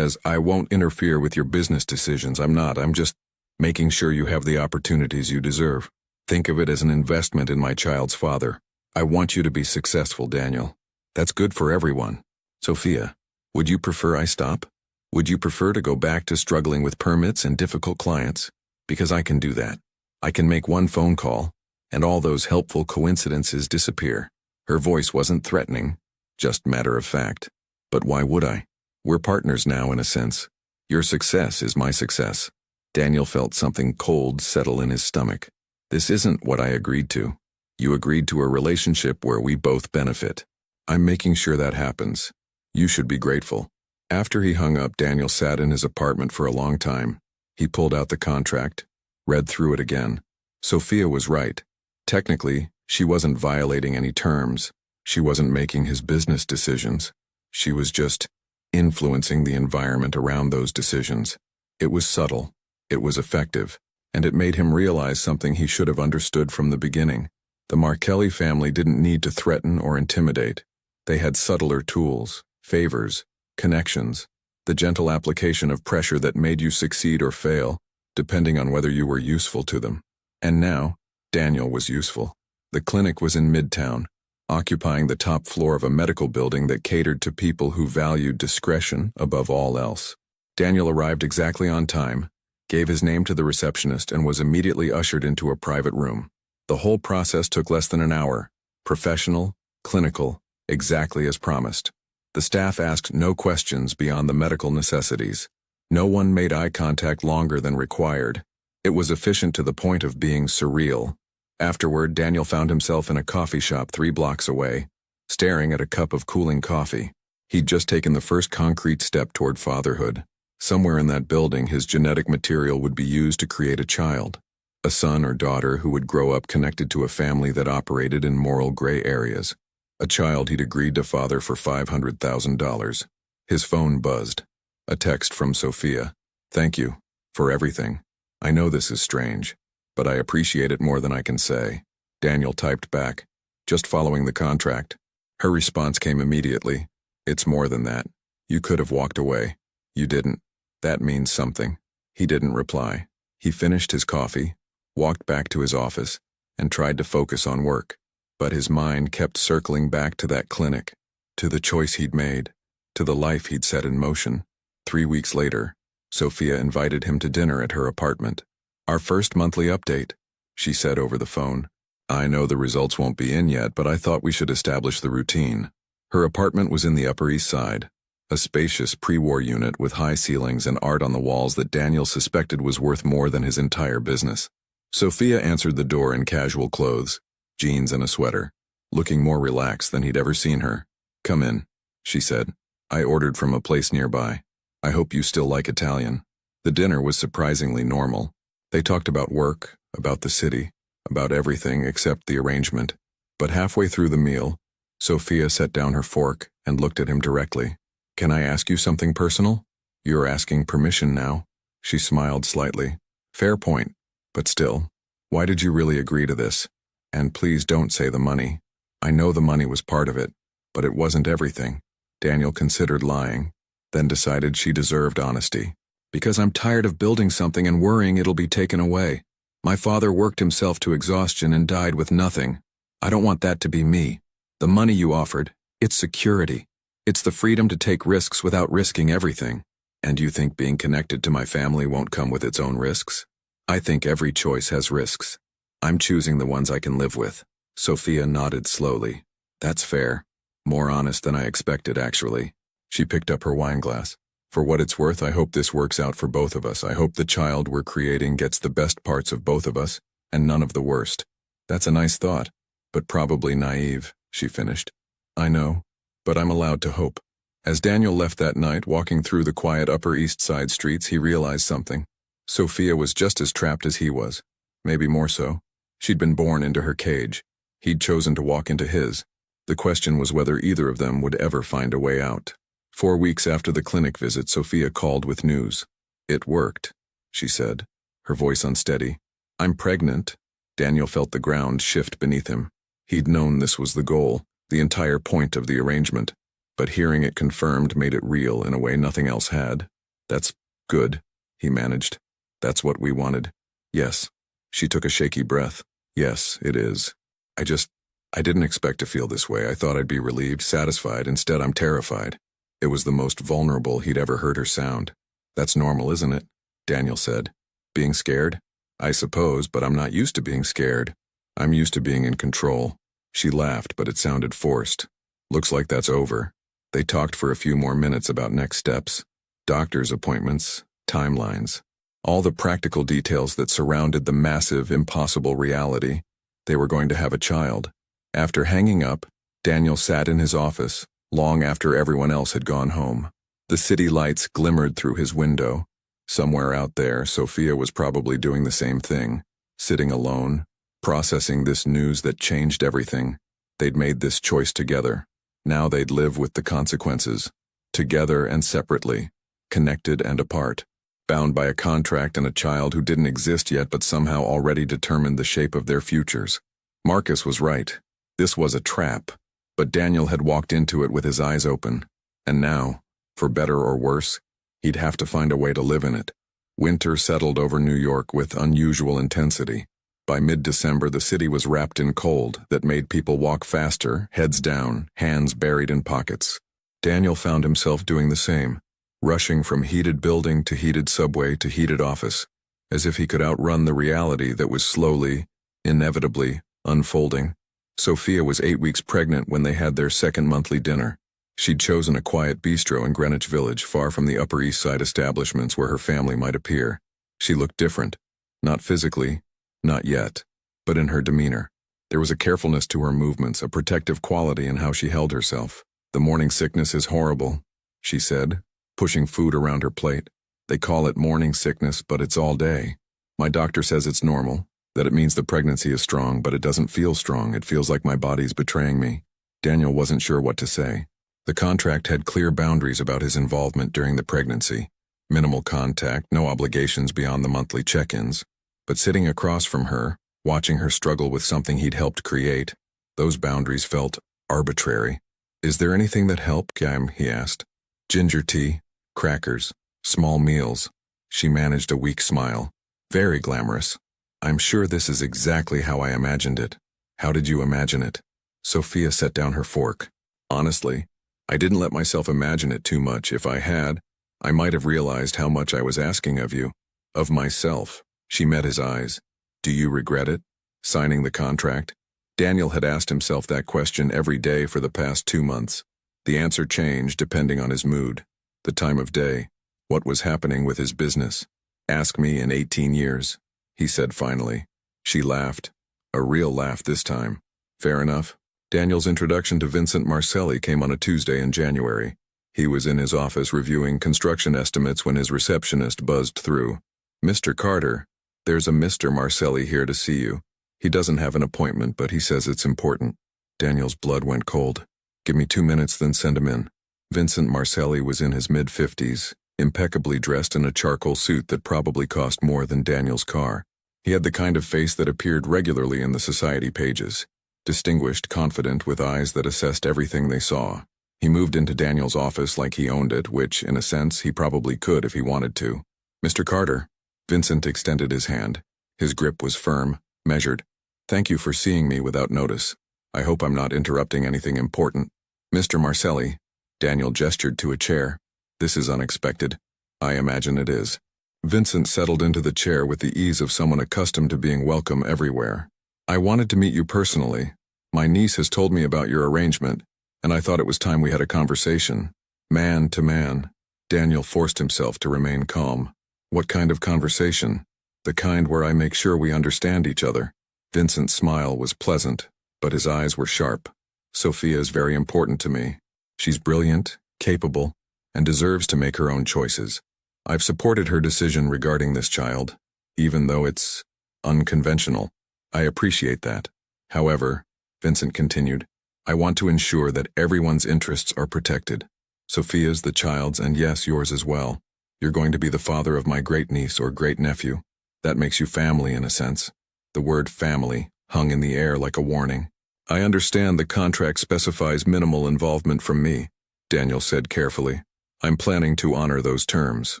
I won't interfere with your business decisions. I'm just making sure you have the opportunities you deserve. Think of it as an investment in my child's father. I want you to be successful, Daniel. That's good for everyone. Sophia, would you prefer I stop? Would you prefer to go back to struggling with permits and difficult clients? Because I can do that. I can make one phone call, and all those helpful coincidences disappear. Her voice wasn't threatening, just matter of fact. But why would I? We're partners now, in a sense. Your success is my success. Daniel felt something cold settle in his stomach. This isn't what I agreed to. You agreed to a relationship where we both benefit. I'm making sure that happens. You should be grateful. After he hung up, Daniel sat in his apartment for a long time. He pulled out the contract, read through it again. Sophia was right. Technically, she wasn't violating any terms. She wasn't making his business decisions. She was just influencing the environment around those decisions. It was subtle. It was effective. And it made him realize something he should have understood from the beginning. The Markelli family didn't need to threaten or intimidate. They had subtler tools, favors, connections, the gentle application of pressure that made you succeed or fail, depending on whether you were useful to them. And now, Daniel was useful. The clinic was in Midtown, occupying the top floor of a medical building that catered to people who valued discretion above all else. Daniel arrived exactly on time, gave his name to the receptionist, and was immediately ushered into a private room. The whole process took less than an hour. Professional, clinical, exactly as promised. The staff asked no questions beyond the medical necessities. No one made eye contact longer than required. It was efficient to the point of being surreal. Afterward, Daniel found himself in a coffee shop 3 blocks away, staring at a cup of cooling coffee. He'd just taken the first concrete step toward fatherhood. Somewhere in that building, his genetic material would be used to create a child. A son or daughter who would grow up connected to a family that operated in moral gray areas. A child he'd agreed to father for $500,000. His phone buzzed. A text from Sophia. Thank you for everything. I know this is strange, but I appreciate it more than I can say. Daniel typed back, just following the contract. Her response came immediately. It's more than that. You could have walked away. You didn't. That means something. He didn't reply. He finished his coffee, walked back to his office, and tried to focus on work. But his mind kept circling back to that clinic, to the choice he'd made, to the life he'd set in motion. 3 weeks later, Sophia invited him to dinner at her apartment. Our first monthly update, she said over the phone. I know the results won't be in yet, but I thought we should establish the routine. Her apartment was in the Upper East Side, a spacious pre-war unit with high ceilings and art on the walls that Daniel suspected was worth more than his entire business. Sophia answered the door in casual clothes, jeans and a sweater, looking more relaxed than he'd ever seen her. "Come in," she said. "I ordered from a place nearby. I hope you still like Italian." The dinner was surprisingly normal. They talked about work, about the city, about everything except the arrangement. But halfway through the meal, Sophia set down her fork and looked at him directly. "Can I ask you something personal?" "You're asking permission now." She smiled slightly. "Fair point. But still, why did you really agree to this? And please don't say the money. I know the money was part of it, but it wasn't everything." Daniel considered lying, then decided she deserved honesty. "Because I'm tired of building something and worrying it'll be taken away. My father worked himself to exhaustion and died with nothing. I don't want that to be me. The money you offered, it's security. It's the freedom to take risks without risking everything. And you think being connected to my family won't come with its own risks? I think every choice has risks. I'm choosing the ones I can live with." Sophia nodded slowly. "That's fair. More honest than I expected, actually." She picked up her wine glass. "For what it's worth, I hope this works out for both of us. I hope the child we're creating gets the best parts of both of us, and none of the worst." "That's a nice thought, but probably naive," she finished. "I know, but I'm allowed to hope." As Daniel left that night, walking through the quiet Upper East Side streets, he realized something. Sophia was just as trapped as he was. Maybe more so. She'd been born into her cage. He'd chosen to walk into his. The question was whether either of them would ever find a way out. 4 weeks after the clinic visit, Sophia called with news. "It worked," she said, her voice unsteady. "I'm pregnant." Daniel felt the ground shift beneath him. He'd known this was the goal, the entire point of the arrangement. But hearing it confirmed made it real in a way nothing else had. "That's good," he managed. "That's what we wanted." "Yes." She took a shaky breath. "Yes, it is. I didn't expect to feel this way. I thought I'd be relieved, satisfied. Instead, I'm terrified." It was the most vulnerable he'd ever heard her sound. "That's normal, isn't it?" Daniel said. "Being scared? I suppose, but I'm not used to being scared. I'm used to being in control." She laughed, but it sounded forced. "Looks like that's over." They talked for a few more minutes about next steps. Doctor's appointments, timelines. All the practical details that surrounded the massive, impossible reality. They were going to have a child. After hanging up, Daniel sat in his office, long after everyone else had gone home. The city lights glimmered through his window. Somewhere out there, Sophia was probably doing the same thing, sitting alone, processing this news that changed everything. They'd made this choice together. Now they'd live with the consequences, together and separately, connected and apart, bound by a contract and a child who didn't exist yet but somehow already determined the shape of their futures. Marcus was right. This was a trap, but Daniel had walked into it with his eyes open, and now, for better or worse, he'd have to find a way to live in it. Winter settled over New York with unusual intensity. By mid-December, the city was wrapped in cold that made people walk faster, heads down, hands buried in pockets. Daniel found himself doing the same, rushing from heated building to heated subway to heated office, as if he could outrun the reality that was slowly, inevitably, unfolding. Sophia was 8 weeks pregnant when they had their second monthly dinner. She'd chosen a quiet bistro in Greenwich Village, far from the Upper East Side establishments where her family might appear. She looked different. Not physically, not yet, but in her demeanor. There was a carefulness to her movements, a protective quality in how she held herself. "The morning sickness is horrible," she said, pushing food around her plate. "They call it morning sickness, but it's all day. My doctor says it's normal, that it means the pregnancy is strong, but it doesn't feel strong. It feels like my body's betraying me." Daniel wasn't sure what to say. The contract had clear boundaries about his involvement during the pregnancy. Minimal contact, no obligations beyond the monthly check-ins. But sitting across from her, watching her struggle with something he'd helped create, those boundaries felt arbitrary. "Is there anything that helped, Gam?" he asked. "Ginger tea, crackers, small meals." She managed a weak smile. "Very glamorous. I'm sure this is exactly how I imagined it." "How did you imagine it?" Sophia set down her fork. "Honestly, I didn't let myself imagine it too much. If I had, I might have realized how much I was asking of you. Of myself." She met his eyes. "Do you regret it? Signing the contract?" Daniel had asked himself that question every day for the past 2 months. The answer changed depending on his mood, the time of day, what was happening with his business. Ask me in 18 years, he said finally. She laughed. A real laugh this time. Fair enough. Daniel's introduction to Vincent Marcelli came on a Tuesday in January. He was in his office reviewing construction estimates when his receptionist buzzed through. Mr. Carter, there's a Mr. Marcelli here to see you. He doesn't have an appointment, but he says it's important. Daniel's blood went cold. Give me 2 minutes, then send him in. Vincent Marcelli was in his mid-50s, impeccably dressed in a charcoal suit that probably cost more than Daniel's car. He had the kind of face that appeared regularly in the society pages. Distinguished, confident, with eyes that assessed everything they saw. He moved into Daniel's office like he owned it, which, in a sense, he probably could if he wanted to. Mr. Carter. Vincent extended his hand. His grip was firm, measured. Thank you for seeing me without notice. I hope I'm not interrupting anything important. Mr. Marcelli. Daniel gestured to a chair. This is unexpected. I imagine it is. Vincent settled into the chair with the ease of someone accustomed to being welcome everywhere. I wanted to meet you personally. My niece has told me about your arrangement, and I thought it was time we had a conversation. Man to man. Daniel forced himself to remain calm. What kind of conversation? The kind where I make sure we understand each other. Vincent's smile was pleasant, but his eyes were sharp. Sophia is very important to me. She's brilliant, capable, and deserves to make her own choices. I've supported her decision regarding this child, even though it's unconventional. I appreciate that. However, Vincent continued, I want to ensure that everyone's interests are protected. Sophia's, the child's, and yes, yours as well. You're going to be the father of my great-niece or great-nephew. That makes you family in a sense. The word family hung in the air like a warning. I understand the contract specifies minimal involvement from me, Daniel said carefully. I'm planning to honor those terms.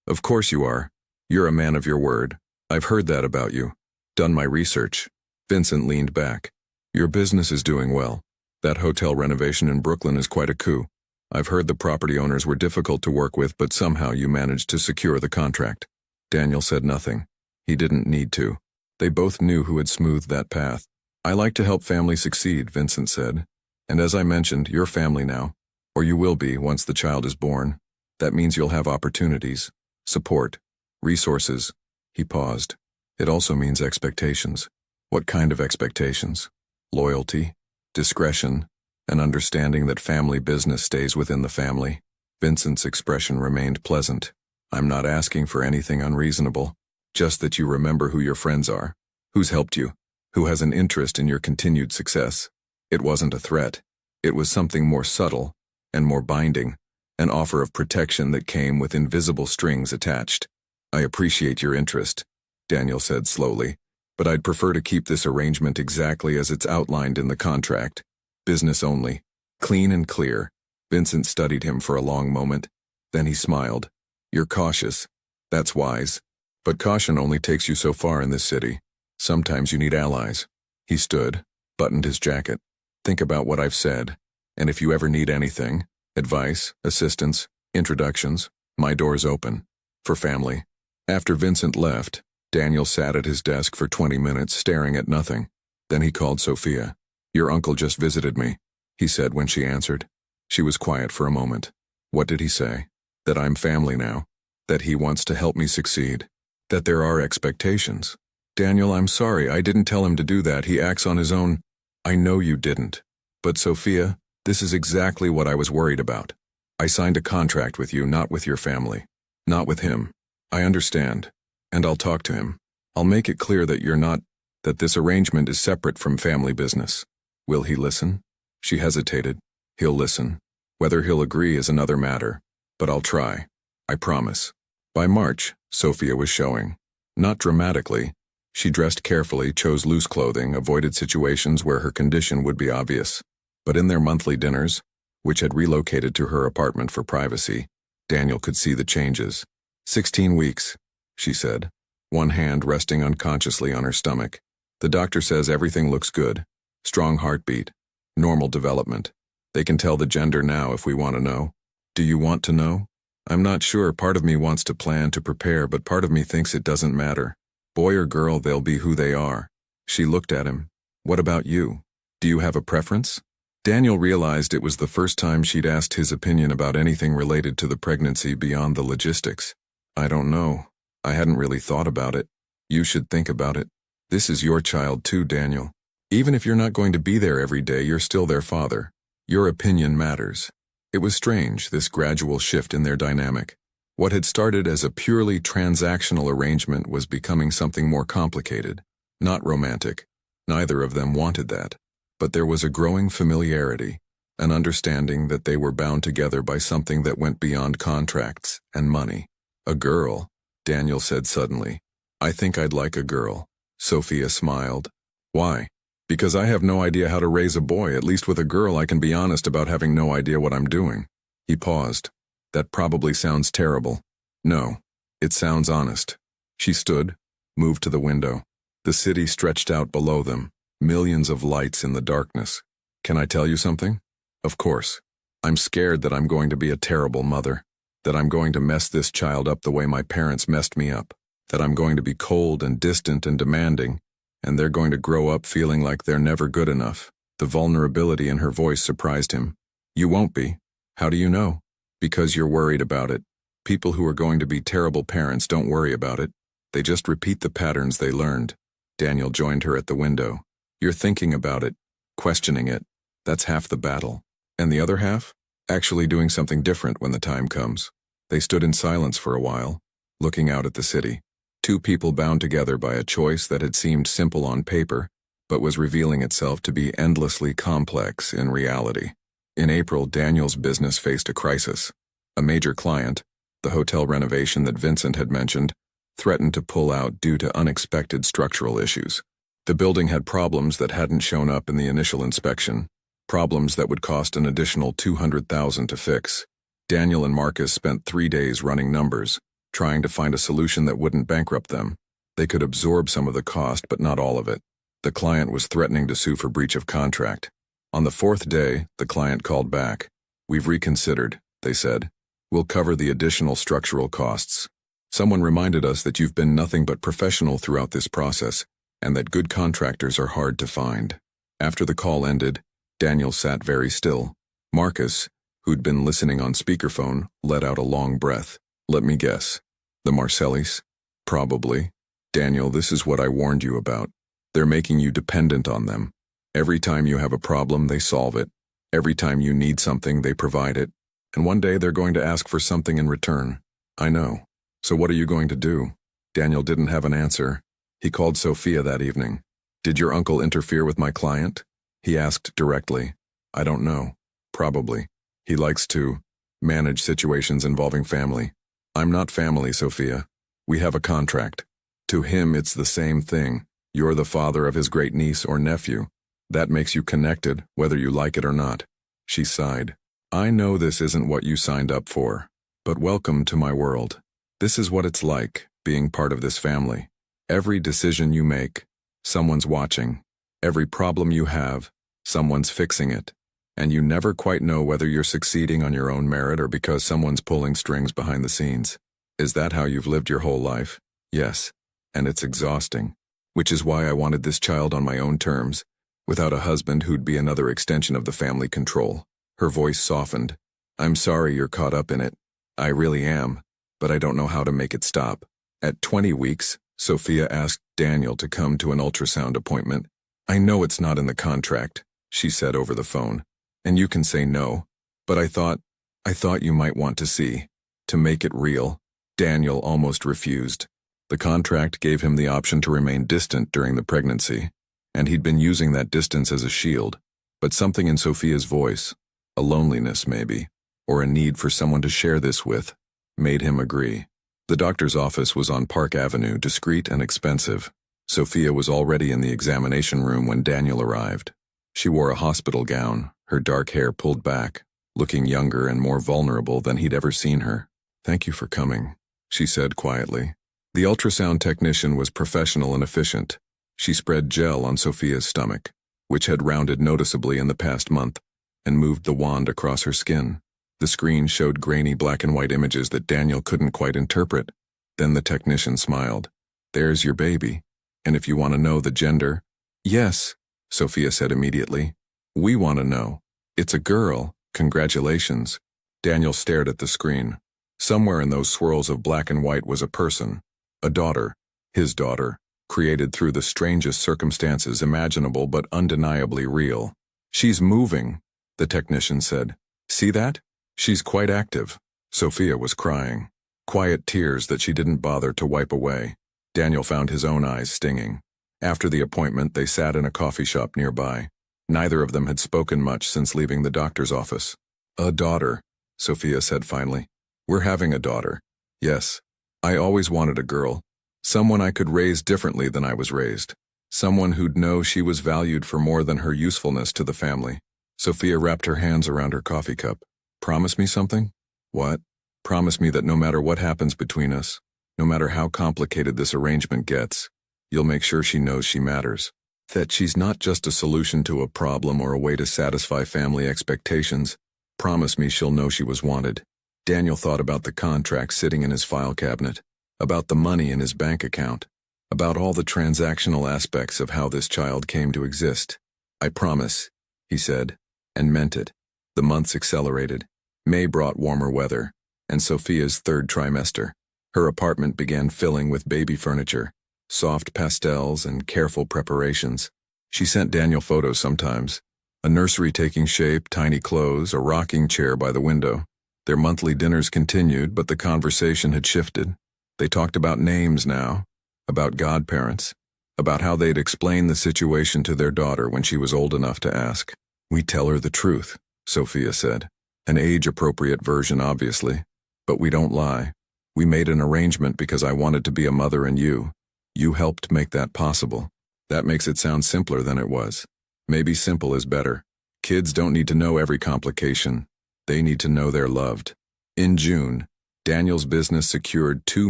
Of course you are. You're a man of your word. I've heard that about you. Done my research. Vincent leaned back. Your business is doing well. That hotel renovation in Brooklyn is quite a coup. I've heard the property owners were difficult to work with, but somehow you managed to secure the contract. Daniel said nothing. He didn't need to. They both knew who had smoothed that path. I like to help families succeed, Vincent said. And as I mentioned, you're family now. Or you will be once the child is born. That means you'll have opportunities, support, resources. He paused. It also means expectations. What kind of expectations? Loyalty, discretion, an understanding that family business stays within the family. Vincent's expression remained pleasant. I'm not asking for anything unreasonable. Just that you remember who your friends are, who's helped you, who has an interest in your continued success. It wasn't a threat. It was something more subtle and more binding, an offer of protection that came with invisible strings attached. I appreciate your interest, Daniel said slowly, but I'd prefer to keep this arrangement exactly as it's outlined in the contract. Business only. Clean and clear. Vincent studied him for a long moment. Then he smiled. You're cautious. That's wise. But caution only takes you so far in this city. Sometimes you need allies. He stood, buttoned his jacket. Think about what I've said, and if you ever need anything, advice, assistance, introductions, my door's open. For family. After Vincent left, Daniel sat at his desk for 20 minutes staring at nothing. Then he called Sophia. Your uncle just visited me, he said when she answered. She was quiet for a moment. What did he say? That I'm family now. That he wants to help me succeed. That there are expectations. Daniel, I'm sorry, I didn't tell him to do that. He acts on his own. I know you didn't. But Sophia, this is exactly what I was worried about. I signed a contract with you, not with your family. Not with him. I understand. And I'll talk to him. I'll make it clear that that this arrangement is separate from family business. Will he listen? She hesitated. He'll listen. Whether he'll agree is another matter. But I'll try. I promise. By March, Sophia was showing. Not dramatically. She dressed carefully, chose loose clothing, avoided situations where her condition would be obvious. But in their monthly dinners, which had relocated to her apartment for privacy, Daniel could see the changes. 16 weeks, she said, one hand resting unconsciously on her stomach. The doctor says everything looks good. Strong heartbeat. Normal development. They can tell the gender now if we want to know. Do you want to know? I'm not sure. Part of me wants to plan to prepare, but part of me thinks it doesn't matter. Boy or girl, they'll be who they are. She looked at him. What about you? Do you have a preference? Daniel realized it was the first time she'd asked his opinion about anything related to the pregnancy beyond the logistics. I don't know. I hadn't really thought about it. You should think about it. This is your child too, Daniel. Even if you're not going to be there every day, you're still their father. Your opinion matters. It was strange, this gradual shift in their dynamic. What had started as a purely transactional arrangement was becoming something more complicated, not romantic. Neither of them wanted that. But there was a growing familiarity, an understanding that they were bound together by something that went beyond contracts and money. A girl, Daniel said suddenly. I think I'd like a girl. Sophia smiled. Why? Because I have no idea how to raise a boy. At least with a girl I can be honest about having no idea what I'm doing. He paused. That probably sounds terrible. No, it sounds honest. She stood, moved to the window. The city stretched out below them, millions of lights in the darkness. Can I tell you something? Of course. I'm scared that I'm going to be a terrible mother, that I'm going to mess this child up the way my parents messed me up, that I'm going to be cold and distant and demanding, and they're going to grow up feeling like they're never good enough. The vulnerability in her voice surprised him. You won't be. How do you know? Because you're worried about it. People who are going to be terrible parents don't worry about it. They just repeat the patterns they learned. Daniel joined her at the window. You're thinking about it, questioning it. That's half the battle. And the other half? Actually doing something different when the time comes. They stood in silence for a while, looking out at the city. Two people bound together by a choice that had seemed simple on paper, but was revealing itself to be endlessly complex in reality. In April, Daniel's business faced a crisis. A major client, the hotel renovation that Vincent had mentioned, threatened to pull out due to unexpected structural issues. The building had problems that hadn't shown up in the initial inspection, problems that would cost an additional $200,000 to fix. Daniel and Marcus spent 3 days running numbers, trying to find a solution that wouldn't bankrupt them. They could absorb some of the cost, but not all of it. The client was threatening to sue for breach of contract. On the 4th day, the client called back. We've reconsidered, they said. We'll cover the additional structural costs. Someone reminded us that you've been nothing but professional throughout this process, and that good contractors are hard to find. After the call ended, Daniel sat very still. Marcus, who'd been listening on speakerphone, let out a long breath. Let me guess. The Marcellis? Probably. Daniel, this is what I warned you about. They're making you dependent on them. Every time you have a problem, they solve it. Every time you need something, they provide it. And one day they're going to ask for something in return. I know. So what are you going to do? Daniel didn't have an answer. He called Sophia that evening. Did your uncle interfere with my client? He asked directly. I don't know. Probably. He likes to manage situations involving family. I'm not family, Sophia. We have a contract. To him, it's the same thing. You're the father of his great niece or nephew. That makes you connected, whether you like it or not. She sighed. I know this isn't what you signed up for, but welcome to my world. This is what it's like, being part of this family. Every decision you make, someone's watching. Every problem you have, someone's fixing it. And you never quite know whether you're succeeding on your own merit or because someone's pulling strings behind the scenes. Is that how you've lived your whole life? Yes. And it's exhausting. Which is why I wanted this child on my own terms, without a husband who'd be another extension of the family control. Her voice softened. I'm sorry you're caught up in it. I really am, but I don't know how to make it stop. At 20 weeks, Sophia asked Daniel to come to an ultrasound appointment. I know it's not in the contract, she said over the phone, and you can say no, but I thought you might want to see. To make it real. Daniel almost refused. The contract gave him the option to remain distant during the pregnancy, and he'd been using that distance as a shield. But something in Sophia's voice, a loneliness maybe, or a need for someone to share this with, made him agree. The doctor's office was on Park Avenue, discreet and expensive. Sophia was already in the examination room when Daniel arrived. She wore a hospital gown, her dark hair pulled back, looking younger and more vulnerable than he'd ever seen her. Thank you for coming, she said quietly. The ultrasound technician was professional and efficient. She spread gel on Sophia's stomach, which had rounded noticeably in the past month, and moved the wand across her skin. The screen showed grainy black and white images that Daniel couldn't quite interpret. Then the technician smiled. There's your baby. And if you want to know the gender? Yes, Sophia said immediately. We want to know. It's a girl, congratulations. Daniel stared at the screen. Somewhere in those swirls of black and white was a person. A daughter. His daughter. Created through the strangest circumstances imaginable but undeniably real. She's moving, the technician said. See that? She's quite active. Sophia was crying. Quiet tears that she didn't bother to wipe away. Daniel found his own eyes stinging. After the appointment, they sat in a coffee shop nearby. Neither of them had spoken much since leaving the doctor's office. A daughter, Sophia said finally. We're having a daughter. Yes. I always wanted a girl. Someone I could raise differently than I was raised. Someone who'd know she was valued for more than her usefulness to the family. Sophia wrapped her hands around her coffee cup. Promise me something? What? Promise me that no matter what happens between us, no matter how complicated this arrangement gets, you'll make sure she knows she matters. That she's not just a solution to a problem or a way to satisfy family expectations. Promise me she'll know she was wanted. Daniel thought about the contract sitting in his file cabinet, about the money in his bank account, about all the transactional aspects of how this child came to exist. I promise, he said, and meant it. The months accelerated. May brought warmer weather, and Sophia's third trimester. Her apartment began filling with baby furniture, soft pastels and careful preparations. She sent Daniel photos sometimes. A nursery taking shape, tiny clothes, a rocking chair by the window. Their monthly dinners continued, but the conversation had shifted. They talked about names now, about godparents, about how they'd explain the situation to their daughter when she was old enough to ask. We tell her the truth, Sophia said. An age-appropriate version, obviously. But we don't lie. We made an arrangement because I wanted to be a mother and you. You helped make that possible. That makes it sound simpler than it was. Maybe simple is better. Kids don't need to know every complication. They need to know they're loved. In June, Daniel's business secured 2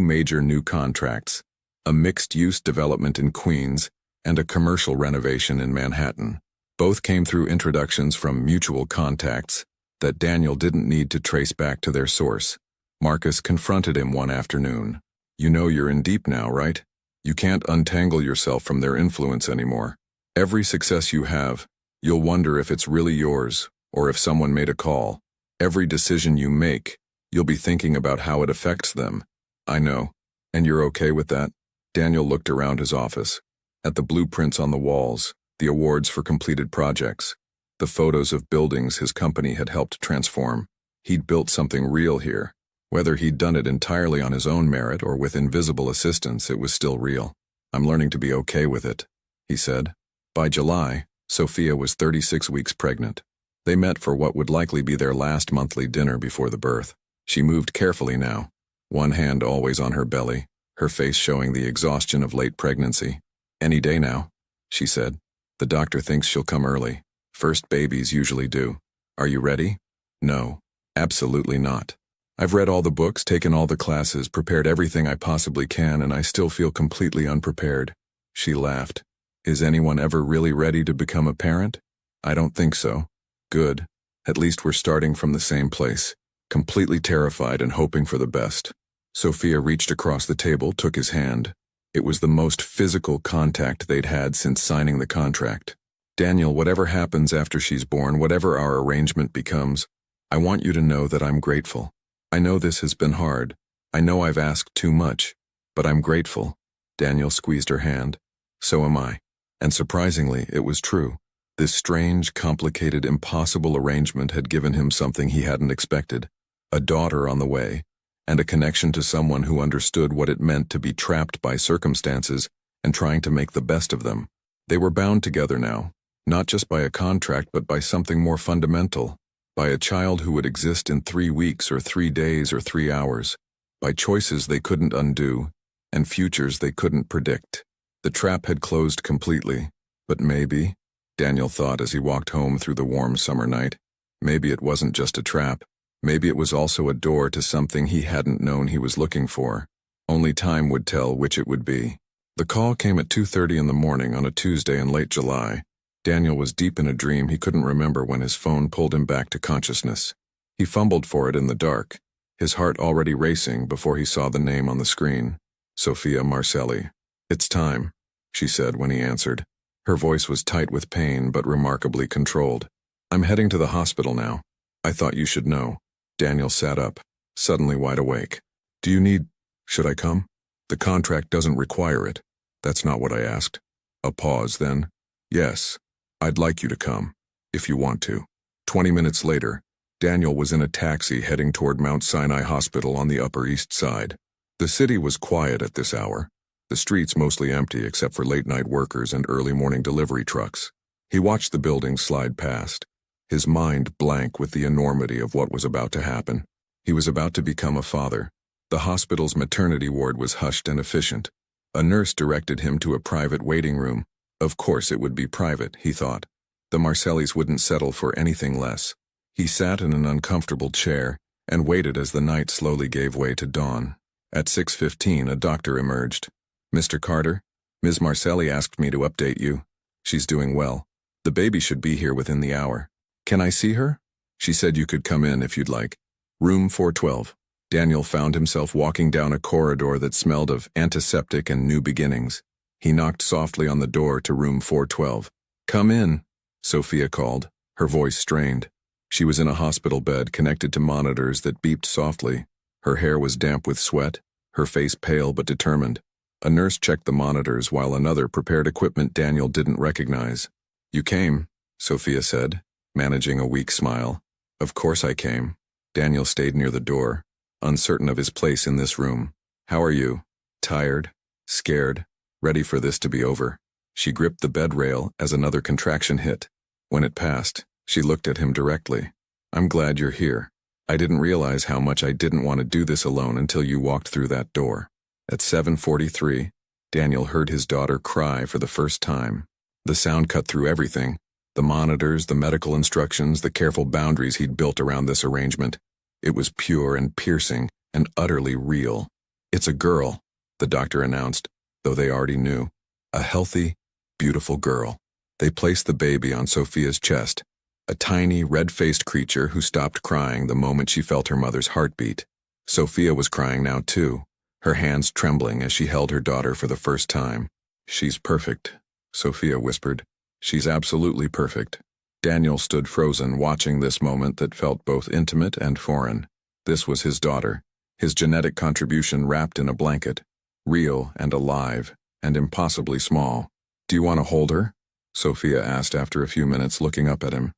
major new contracts, a mixed-use development in Queens and a commercial renovation in Manhattan. Both came through introductions from mutual contacts that Daniel didn't need to trace back to their source. Marcus confronted him one afternoon. You know you're in deep now, right? You can't untangle yourself from their influence anymore. Every success you have, you'll wonder if it's really yours or if someone made a call. Every decision you make, you'll be thinking about how it affects them. I know. And you're okay with that? Daniel looked around his office, at the blueprints on the walls, the awards for completed projects, the photos of buildings his company had helped transform. He'd built something real here. Whether he'd done it entirely on his own merit or with invisible assistance, it was still real. I'm learning to be okay with it, he said. By July, Sophia was 36 weeks pregnant. They met for what would likely be their last monthly dinner before the birth. She moved carefully now, one hand always on her belly, her face showing the exhaustion of late pregnancy. Any day now, she said. The doctor thinks she'll come early. First babies usually do. Are you ready? No, absolutely not. I've read all the books, taken all the classes, prepared everything I possibly can, and I still feel completely unprepared. She laughed. Is anyone ever really ready to become a parent? I don't think so. Good. At least we're starting from the same place, completely terrified and hoping for the best. Sophia reached across the table, took his hand. It was the most physical contact they'd had since signing the contract. Daniel, whatever happens after she's born, whatever our arrangement becomes, I want you to know that I'm grateful. I know this has been hard. I know I've asked too much, but I'm grateful. Daniel squeezed her hand. So am I. And surprisingly, it was true. This strange, complicated, impossible arrangement had given him something he hadn't expected. A daughter on the way, and a connection to someone who understood what it meant to be trapped by circumstances and trying to make the best of them. They were bound together now, not just by a contract but by something more fundamental, by a child who would exist in 3 weeks or 3 days or 3 hours, by choices they couldn't undo, and futures they couldn't predict. The trap had closed completely, but maybe, Daniel thought as he walked home through the warm summer night, maybe it wasn't just a trap. Maybe it was also a door to something he hadn't known he was looking for. Only time would tell which it would be. The call came at 2:30 in the morning on a Tuesday in late July. Daniel was deep in a dream he couldn't remember when his phone pulled him back to consciousness. He fumbled for it in the dark, his heart already racing before he saw the name on the screen. Sophia Marcelli. It's time, she said when he answered. Her voice was tight with pain but remarkably controlled. I'm heading to the hospital now. I thought you should know. Daniel sat up, suddenly wide awake. Do you need... Should I come? The contract doesn't require it. That's not what I asked. A pause, then. Yes, I'd like you to come, if you want to. 20 minutes later, Daniel was in a taxi heading toward Mount Sinai Hospital on the Upper East Side. The city was quiet at this hour, the streets mostly empty except for late-night workers and early morning delivery trucks. He watched the buildings slide past, his mind blank with the enormity of what was about to happen. He was about to become a father. The hospital's maternity ward was hushed and efficient. A nurse directed him to a private waiting room. Of course it would be private, he thought. The Marcellis wouldn't settle for anything less. He sat in an uncomfortable chair and waited as the night slowly gave way to dawn. At 6:15, a doctor emerged. Mr. Carter, Ms. Marcelli asked me to update you. She's doing well. The baby should be here within the hour. Can I see her? She said you could come in if you'd like. Room 412. Daniel found himself walking down a corridor that smelled of antiseptic and new beginnings. He knocked softly on the door to room 412. Come in, Sophia called, her voice strained. She was in a hospital bed connected to monitors that beeped softly. Her hair was damp with sweat, her face pale but determined. A nurse checked the monitors while another prepared equipment Daniel didn't recognize. You came, Sophia said, managing a weak smile. Of course I came. Daniel stayed near the door, uncertain of his place in this room. How are you? Tired? Scared? Ready for this to be over? She gripped the bed rail as another contraction hit. When it passed, she looked at him directly. I'm glad you're here. I didn't realize how much I didn't want to do this alone until you walked through that door. At 7:43, Daniel heard his daughter cry for the first time. The sound cut through everything. The monitors, the medical instructions, the careful boundaries he'd built around this arrangement. It was pure and piercing and utterly real. It's a girl, the doctor announced, though they already knew. A healthy, beautiful girl. They placed the baby on Sophia's chest, a tiny, red-faced creature who stopped crying the moment she felt her mother's heartbeat. Sophia was crying now too, her hands trembling as she held her daughter for the first time. She's perfect, Sophia whispered. She's absolutely perfect. Daniel stood frozen, watching this moment that felt both intimate and foreign. This was his daughter, his genetic contribution wrapped in a blanket, real and alive, and impossibly small. Do you want to hold her? Sophia asked after a few minutes, looking up at him.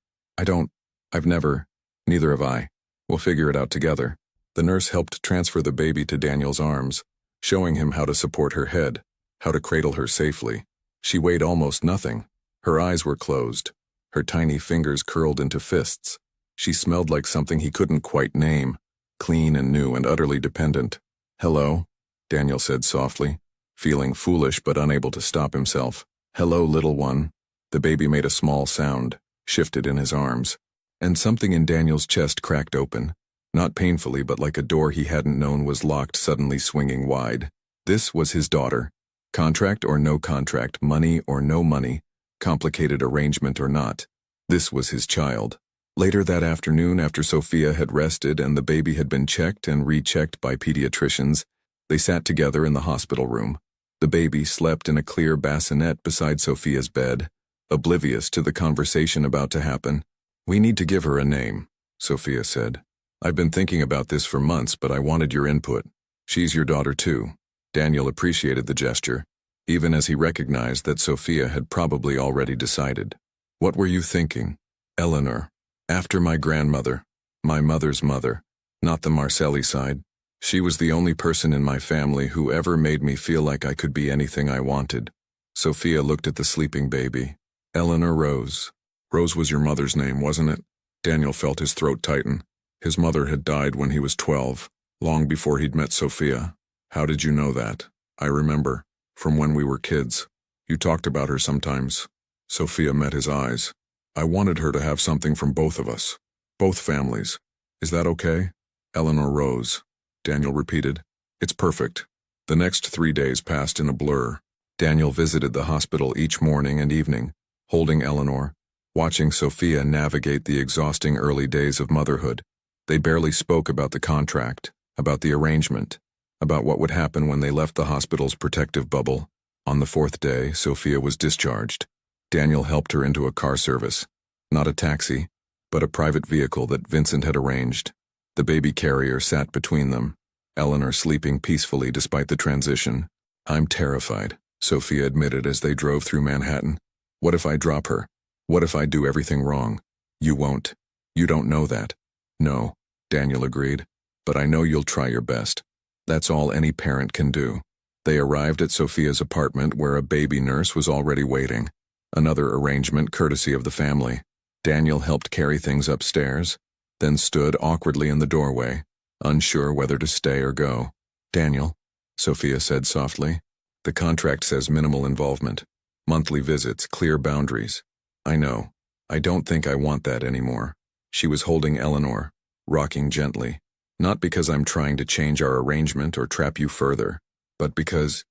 Neither have I. We'll figure it out together. The nurse helped transfer the baby to Daniel's arms, showing him how to support her head, how to cradle her safely. She weighed almost nothing. Her eyes were closed, her tiny fingers curled into fists. She smelled like something he couldn't quite name, clean and new and utterly dependent. Hello, Daniel said softly, feeling foolish but unable to stop himself. Hello, little one. The baby made a small sound, shifted in his arms, and something in Daniel's chest cracked open, not painfully but like a door he hadn't known was locked suddenly swinging wide. This was his daughter. Contract or no contract, money or no money, complicated arrangement or not. This was his child. Later that afternoon, after Sophia had rested and the baby had been checked and rechecked by pediatricians, they sat together in the hospital room. The baby slept in a clear bassinet beside Sophia's bed, oblivious to the conversation about to happen. We need to give her a name, Sophia said. I've been thinking about this for months, but I wanted your input. She's your daughter too. Daniel appreciated the gesture, even as he recognized that Sophia had probably already decided. What were you thinking? Eleanor. After my grandmother, my mother's mother, not the Marcelli side. She was the only person in my family who ever made me feel like I could be anything I wanted. Sophia looked at the sleeping baby. Eleanor Rose. Rose was your mother's name, wasn't it? Daniel felt his throat tighten. His mother had died when he was 12, long before he'd met Sophia. How did you know that? I remember, from when we were kids. You talked about her sometimes. Sophia met his eyes. I wanted her to have something from both of us. Both families. Is that okay? Eleanor Rose. Daniel repeated. It's perfect. The next 3 days passed in a blur. Daniel visited the hospital each morning and evening, holding Eleanor, watching Sophia navigate the exhausting early days of motherhood. They barely spoke about the contract, about the arrangement, about what would happen when they left the hospital's protective bubble. On the 4th day, Sophia was discharged. Daniel helped her into a car service. Not a taxi, but a private vehicle that Vincent had arranged. The baby carrier sat between them, Eleanor sleeping peacefully despite the transition. "I'm terrified," Sophia admitted as they drove through Manhattan. "What if I drop her? What if I do everything wrong?" "You won't. You don't know that." "No," Daniel agreed, "but I know you'll try your best. That's all any parent can do." They arrived at Sophia's apartment where a baby nurse was already waiting. Another arrangement courtesy of the family. Daniel helped carry things upstairs, then stood awkwardly in the doorway, unsure whether to stay or go. "Daniel," Sophia said softly, "the contract says minimal involvement. Monthly visits, clear boundaries." "I know. I don't think I want that anymore." She was holding Eleanor, rocking gently. "Not because I'm trying to change our arrangement or trap you further, but because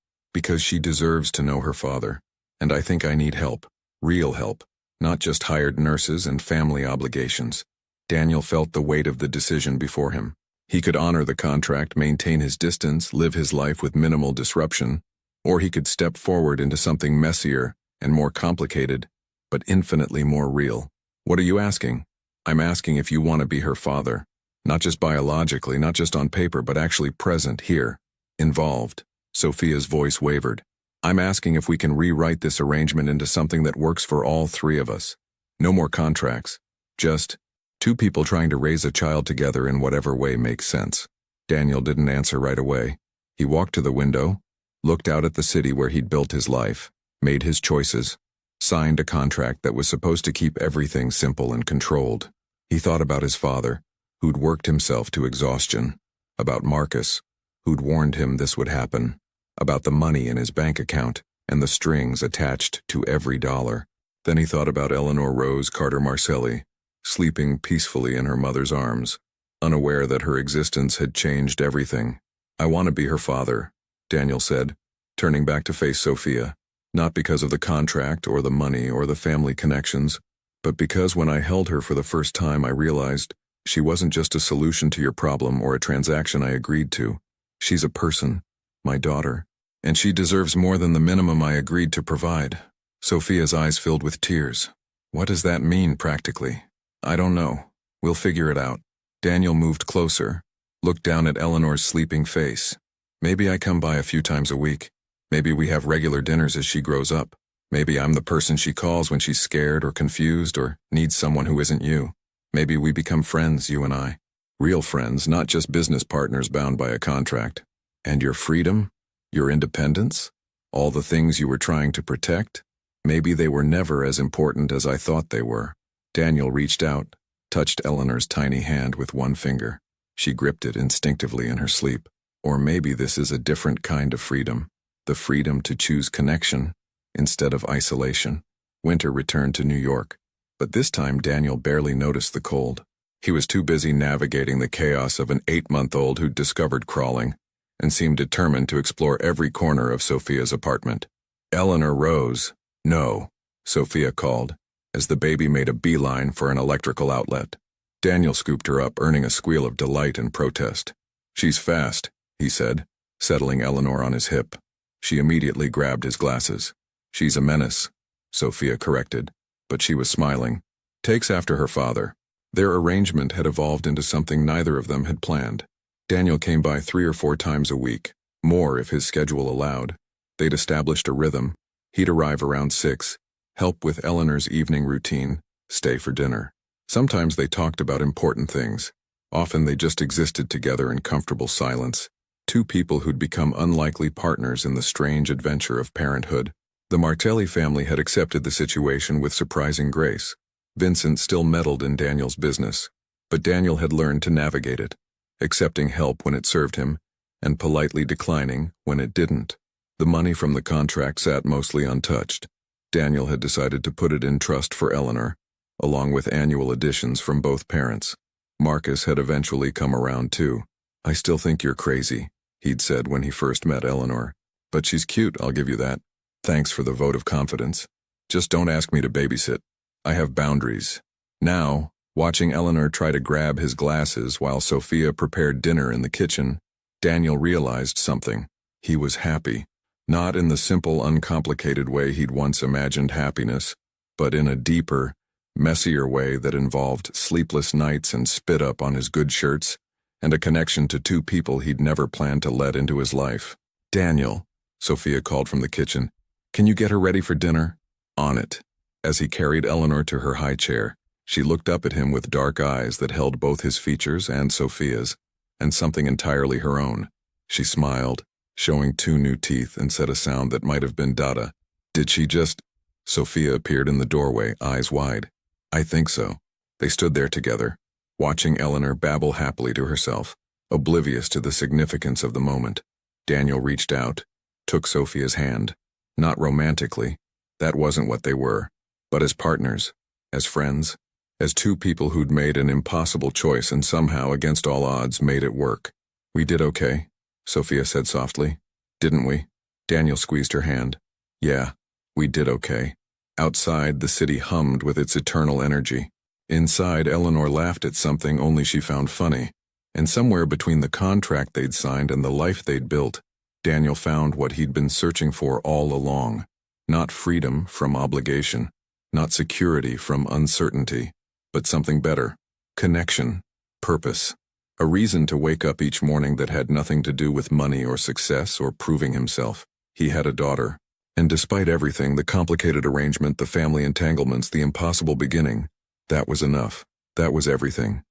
she deserves to know her father. And I think I need help. Real help. Not just hired nurses and family obligations." Daniel felt the weight of the decision before him. He could honor the contract, maintain his distance, live his life with minimal disruption, or he could step forward into something messier and more complicated, but infinitely more real. "What are you asking?" "I'm asking if you want to be her father. Not just biologically, not just on paper, but actually present here. Involved." Sophia's voice wavered. "I'm asking if we can rewrite this arrangement into something that works for all three of us. No more contracts. Just two people trying to raise a child together in whatever way makes sense." Daniel didn't answer right away. He walked to the window, looked out at the city where he'd built his life, made his choices, signed a contract that was supposed to keep everything simple and controlled. He thought about his father, who'd worked himself to exhaustion, about Marcus, who'd warned him this would happen, about the money in his bank account and the strings attached to every dollar. Then he thought about Eleanor Rose Carter Marcelli, sleeping peacefully in her mother's arms, unaware that her existence had changed everything. "I want to be her father," Daniel said, turning back to face Sophia, "not because of the contract or the money or the family connections, but because when I held her for the first time I realized she wasn't just a solution to your problem or a transaction I agreed to. She's a person, my daughter, and she deserves more than the minimum I agreed to provide." Sophia's eyes filled with tears. "What does that mean practically?" "I don't know. We'll figure it out." Daniel moved closer, looked down at Eleanor's sleeping face. "Maybe I come by a few times a week. Maybe we have regular dinners as she grows up. Maybe I'm the person she calls when she's scared or confused or needs someone who isn't you. Maybe we become friends, you and I. Real friends, not just business partners bound by a contract. And your freedom? Your independence? All the things you were trying to protect? Maybe they were never as important as I thought they were." Daniel reached out, touched Eleanor's tiny hand with one finger. She gripped it instinctively in her sleep. "Or maybe this is a different kind of freedom. The freedom to choose connection instead of isolation." Winter returned to New York, but this time Daniel barely noticed the cold. He was too busy navigating the chaos of an 8-month-old who'd discovered crawling and seemed determined to explore every corner of Sophia's apartment. "Eleanor Rose." "No," Sophia called, as the baby made a beeline for an electrical outlet. Daniel scooped her up, earning a squeal of delight and protest. "She's fast," he said, settling Eleanor on his hip. She immediately grabbed his glasses. "She's a menace," Sophia corrected, but she was smiling. "Takes after her father." Their arrangement had evolved into something neither of them had planned. Daniel came by 3 or 4 times a week, more if his schedule allowed. They'd established a rhythm. He'd arrive around 6, help with Eleanor's evening routine, stay for dinner. Sometimes they talked about important things. Often they just existed together in comfortable silence. Two people who'd become unlikely partners in the strange adventure of parenthood. The Martelli family had accepted the situation with surprising grace. Vincent still meddled in Daniel's business, but Daniel had learned to navigate it, accepting help when it served him, and politely declining when it didn't. The money from the contract sat mostly untouched. Daniel had decided to put it in trust for Eleanor, along with annual additions from both parents. Marcus had eventually come around too. "I still think you're crazy," he'd said when he first met Eleanor. "But she's cute, I'll give you that. Thanks for the vote of confidence. Just don't ask me to babysit. I have boundaries." Now, watching Eleanor try to grab his glasses while Sophia prepared dinner in the kitchen, Daniel realized something. He was happy. Not in the simple, uncomplicated way he'd once imagined happiness, but in a deeper, messier way that involved sleepless nights and spit up on his good shirts, and a connection to two people he'd never planned to let into his life. "Daniel," Sophia called from the kitchen, "can you get her ready for dinner?" "On it." As he carried Eleanor to her high chair, she looked up at him with dark eyes that held both his features and Sophia's, and something entirely her own. She smiled, showing two new teeth, and said a sound that might have been Dada. "Did she just—" Sophia appeared in the doorway, eyes wide. "I think so." They stood there together, watching Eleanor babble happily to herself, oblivious to the significance of the moment. Daniel reached out, took Sophia's hand. Not romantically, that wasn't what they were, but as partners, as friends, as two people who'd made an impossible choice and somehow, against all odds, made it work. "We did okay," Sophia said softly. "Didn't we?" Daniel squeezed her hand. "Yeah, we did okay." Outside, the city hummed with its eternal energy. Inside, Eleanor laughed at something only she found funny, and somewhere between the contract they'd signed and the life they'd built, Daniel found what he'd been searching for all along. Not freedom from obligation, not security from uncertainty, but something better. Connection, purpose. A reason to wake up each morning that had nothing to do with money or success or proving himself. He had a daughter. And despite everything, the complicated arrangement, the family entanglements, the impossible beginning, that was enough. That was everything.